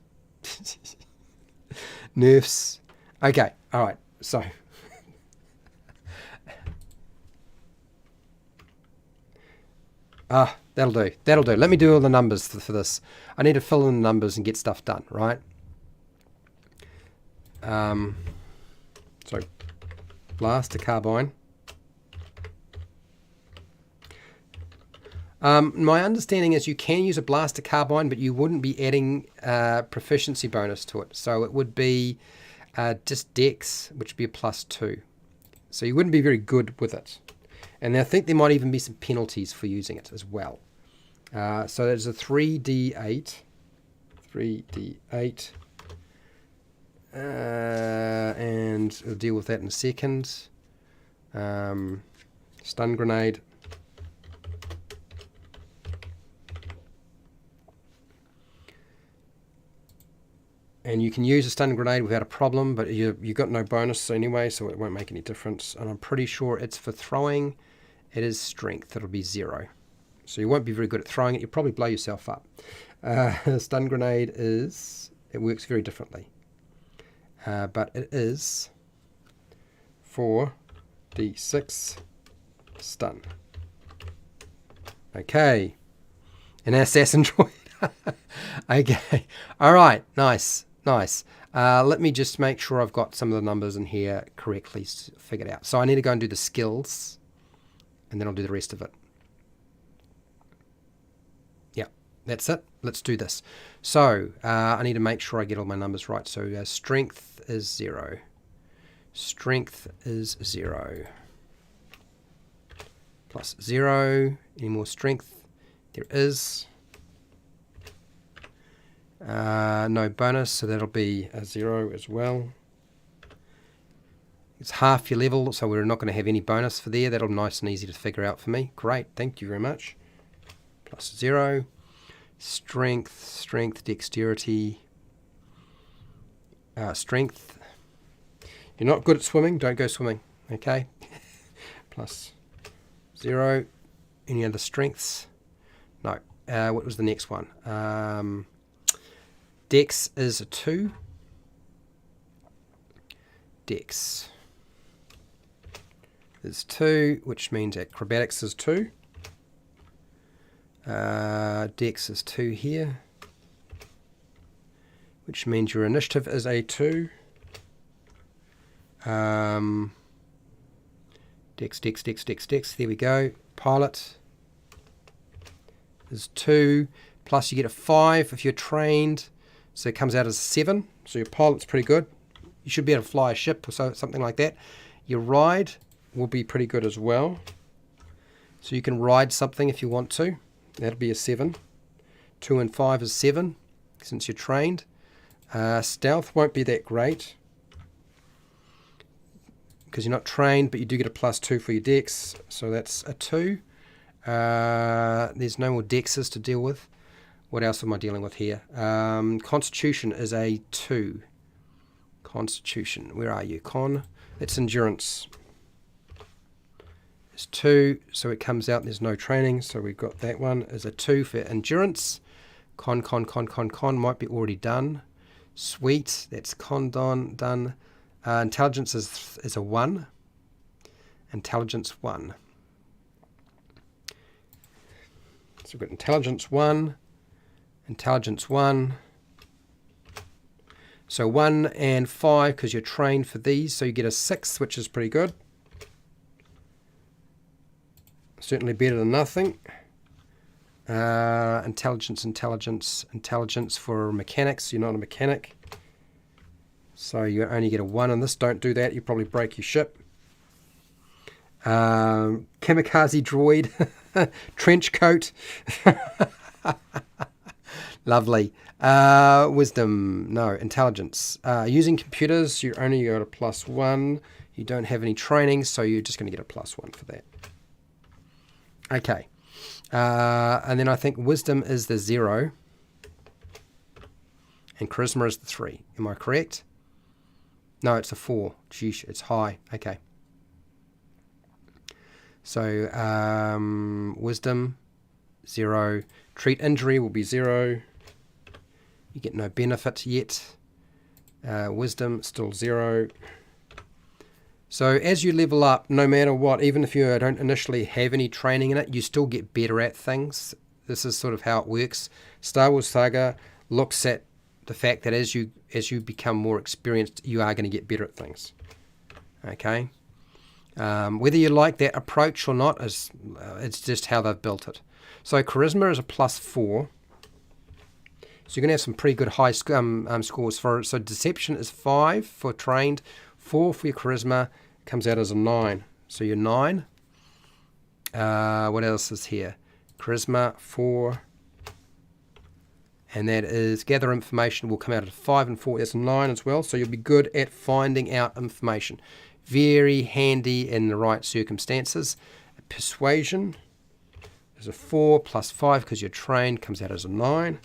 Nerfs. Okay. All right. So. That'll do. That'll do. Let me do all the numbers for this. I need to fill in the numbers and get stuff done, right? So, blaster carbine. My understanding is you can use a blaster carbine, but you wouldn't be adding proficiency bonus to it. So it would be just dex, which would be a +2. So you wouldn't be very good with it. And I think there might even be some penalties for using it as well. So there's a 3d8. 3d8. And we'll deal with that in a second. Stun grenade. And you can use a stun grenade without a problem, but you got no bonus anyway, so it won't make any difference. And I'm pretty sure it's for throwing. It is strength. It'll be 0. So you won't be very good at throwing it. You'll probably blow yourself up. Stun grenade it works very differently. But it is 4d6 stun. Okay. An assassin droid. Okay. All right. Nice. Nice. Let me just make sure I've got some of the numbers in here correctly figured out. So I need to go and do the skills, and then I'll do the rest of it. Yeah, that's it. Let's do this. So I need to make sure I get all my numbers right. So strength is 0. Strength is 0. Plus 0. Any more strength? There is. No bonus, so that'll be a 0 as well. It's half your level, so we're not going to have any bonus for there. That'll be nice and easy to figure out for me. Great, thank you very much. Plus 0. Strength, dexterity. Strength. You're not good at swimming, don't go swimming. Okay. Plus 0. Any other strengths? No. What was the next one? Dex is a 2. Dex is 2, which means acrobatics is 2. Dex is 2 here, which means your initiative is a 2. Dex. There we go. Pilot is 2, plus you get a 5 if you're trained, so it comes out as 7. So your pilot's pretty good. You should be able to fly a ship or something like that. Your ride will be pretty good as well. So you can ride something if you want to. That'll be a 7. 2 and 5 is 7, since you're trained. Stealth won't be that great, because you're not trained, but you do get a plus 2 for your dex, so that's a 2. There's no more dexes to deal with. What else am I dealing with here? Constitution is a 2. Constitution, where are you? It's endurance. It's 2, so it comes out, there's no training, so we've got that one as a 2 for endurance. Con might be already done. Sweet, that's done. Intelligence is a 1. Intelligence 1. So we've got intelligence 1. Intelligence 1. So 1 and 5, because you're trained for these, so you get a 6, which is pretty good. Certainly better than nothing. Intelligence for mechanics. You're not a mechanic, so you only get a 1 on this. Don't do that, you probably break your ship. Kamikaze droid. Trench coat. Lovely. Wisdom, no. Intelligence. Using computers, you only got a plus 1. You don't have any training, so you're just going to get a plus 1 for that. Okay. And then I think wisdom is the 0. And charisma is the 3. Am I correct? No, it's a 4. Sheesh, it's high. Okay. So, wisdom, 0. Treat injury will be 0. You get no benefit yet. Wisdom, still 0. So as you level up, no matter what, even if you don't initially have any training in it, you still get better at things. This is sort of how it works. Star Wars Saga looks at the fact that as you become more experienced, you are going to get better at things. Okay? Whether you like that approach or not, it's just how they've built it. So charisma is a plus 4. So you're going to have some pretty good high scores for it. So deception is 5 for trained, 4 for your charisma, comes out as a 9. So you're 9. What else is here? Charisma, 4. And that is gather information will come out at 5 and 4. That's a 9 as well. So you'll be good at finding out information. Very handy in the right circumstances. Persuasion is a 4 plus 5 because you're trained, comes out as a 9.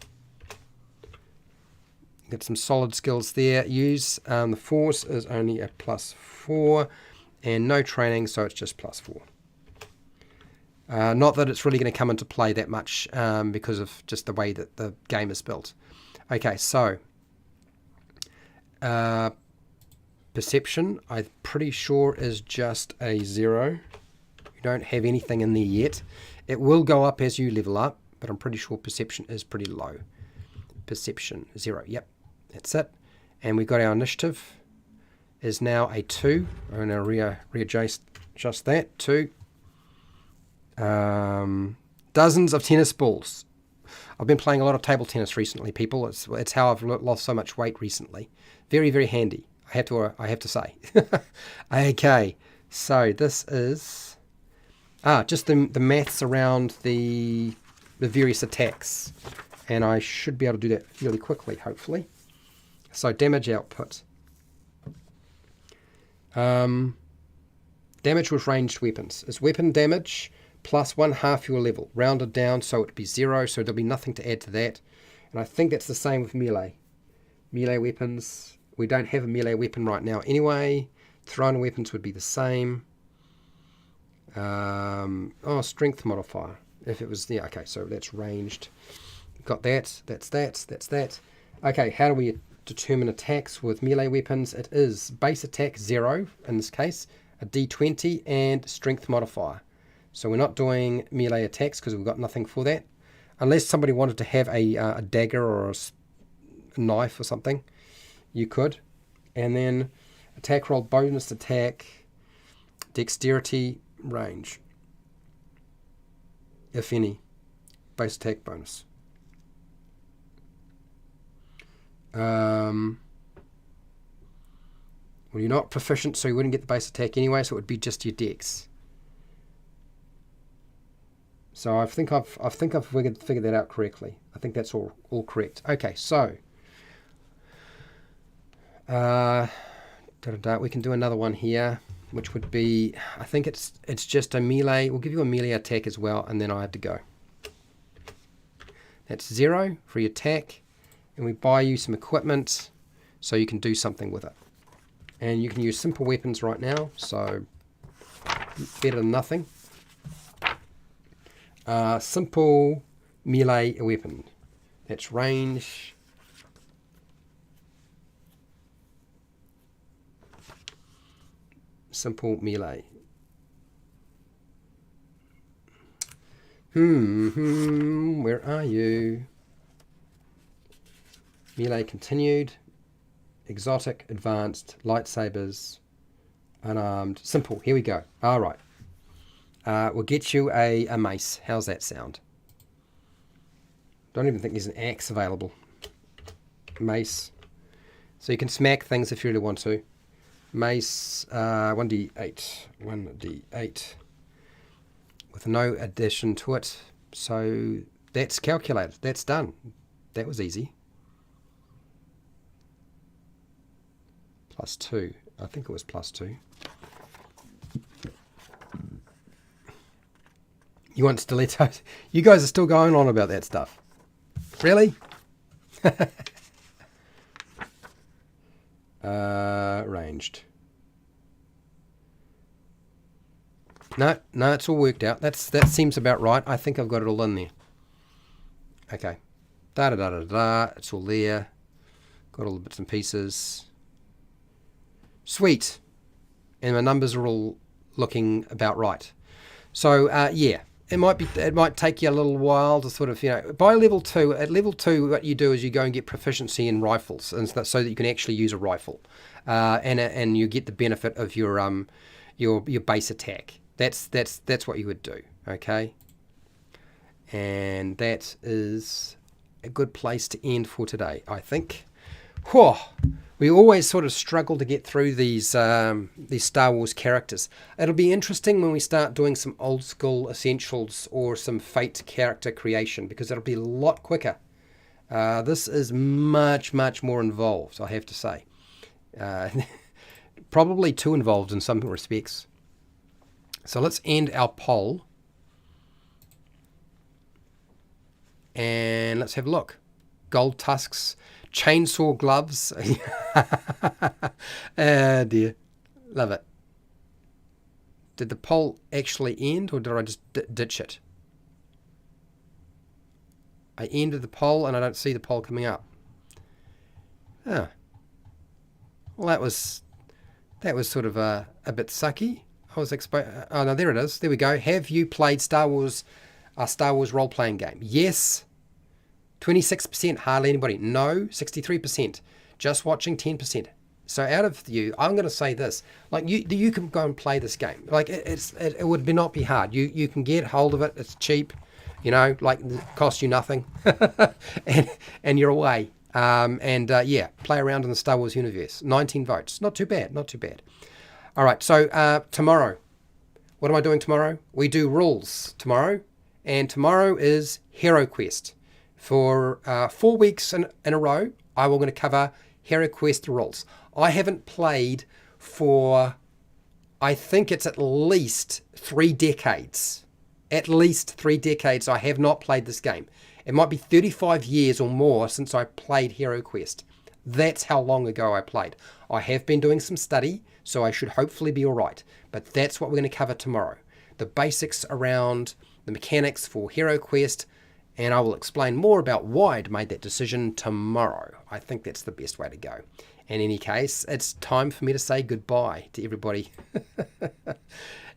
Get some solid skills there. Use the force is only a plus 4 and no training, so it's just plus 4. Not that it's really going to come into play that much because of just the way that the game is built. Okay, so perception, I'm pretty sure is just a 0. You don't have anything in there yet. It will go up as you level up, but I'm pretty sure perception is pretty low. Perception, 0, yep. That's it. And we've got our initiative is now a 2. I'm going to readjust that. 2. Dozens of tennis balls. I've been playing a lot of table tennis recently, people. It's how I've lost so much weight recently. Very, very handy. I have to say. Okay. So this is just the maths around the various attacks. And I should be able to do that fairly quickly, hopefully. So damage output. Damage with ranged weapons. It's weapon damage plus 1/2 your level. Rounded down so it would be 0, so there'll be nothing to add to that. And I think that's the same with melee. Melee weapons. We don't have a melee weapon right now anyway. Thrown weapons would be the same. Strength modifier. If it was, yeah, okay, so that's ranged. Got that. That's that. Okay, how do we determine attacks with melee weapons? It is base attack 0 in this case, a d20, and strength modifier. So we're not doing melee attacks because we've got nothing for that. Unless somebody wanted to have a dagger or a knife or something, you could. And then attack roll, bonus attack, dexterity, range, if any, base attack bonus. Well, you're not proficient, so you wouldn't get the base attack anyway, so it would be just your dex. So I think I've figured that out correctly. I think that's all correct. Okay, so we can do another one here, which would be, I think it's just a melee. We'll give you a melee attack as well, and then I have to go. That's 0 for your attack, and we buy you some equipment so you can do something with it. And you can use simple weapons right now, so better than nothing. Simple melee weapon. That's range. Simple melee. Where are you? Melee continued. Exotic, advanced, lightsabers, unarmed, simple. Here we go. All right. We'll get you a mace. How's that sound? Don't even think there's an axe available. Mace. So you can smack things if you really want to. Mace, 1d8. 1d8. With no addition to it. So that's calculated. That's done. That was easy. +2. I think it was +2. You want stilettos? You guys are still going on about that stuff. Really? Ranged. No, it's all worked out. That seems about right. I think I've got it all in there. Okay. It's all there. Got all the bits and pieces. Sweet. And my numbers are all looking about right. So yeah, it might take you a little while to sort of, by level 2. At level 2, what you do is you go and get proficiency in rifles, and so that you can actually use a rifle, and you get the benefit of your base attack. That's what you would do. Okay. And that is a good place to end for today, I think. Whew. We always sort of struggle to get through these Star Wars characters. It'll be interesting when we start doing some old school essentials or some Fate character creation, because it'll be a lot quicker. This is much more involved, I have to say. Probably too involved in some respects. So let's end our poll. And let's have a look. Gold tusks. Chainsaw gloves. Oh dear. Love it. Did the poll actually end, or did I just ditch it? I ended the poll and I don't see the poll coming up. Oh. Well, that was sort of a bit sucky. I was oh no, there it is. There we go. Have you played Star Wars role-playing game? Yes. 26%, hardly anybody. No, 63%. Just watching, 10%. So out of you, I'm going to say this: like you can go and play this game. Like it would not be hard. You can get hold of it. It's cheap, like it costs you nothing, and you're away. Yeah, play around in the Star Wars universe. 19 votes, not too bad, not too bad. All right, so tomorrow, what am I doing tomorrow? We do rules tomorrow, and tomorrow is Hero Quest. For 4 weeks in a row, I'm going to cover HeroQuest rules. I haven't played for, I think it's at least 3 decades. At least 3 decades I have not played this game. It might be 35 years or more since I played HeroQuest. That's how long ago I played. I have been doing some study, so I should hopefully be all right. But that's what we're going to cover tomorrow. The basics around the mechanics for HeroQuest, and I will explain more about why I made that decision tomorrow. I think that's the best way to go. In any case, it's time for me to say goodbye to everybody.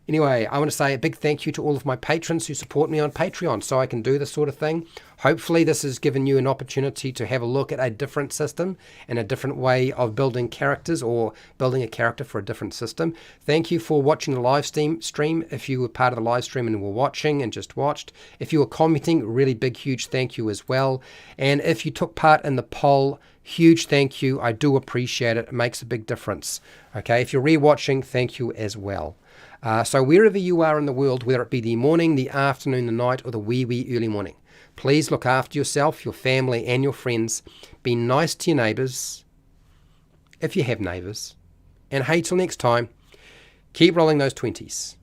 Anyway, I want to say a big thank you to all of my patrons who support me on Patreon so I can do this sort of thing. Hopefully this has given you an opportunity to have a look at a different system and a different way of building characters, or building a character for a different system. Thank you for watching the live stream. If you were part of the live stream and were watching and just watched. If you were commenting, really big, huge thank you as well. And if you took part in the poll, huge thank you. I do appreciate it. It makes a big difference. Okay, if you're rewatching, thank you as well. So wherever you are in the world, whether it be the morning, the afternoon, the night, or the wee early morning, please look after yourself, your family, and your friends. Be nice to your neighbours, if you have neighbours. And hey, till next time, keep rolling those 20s.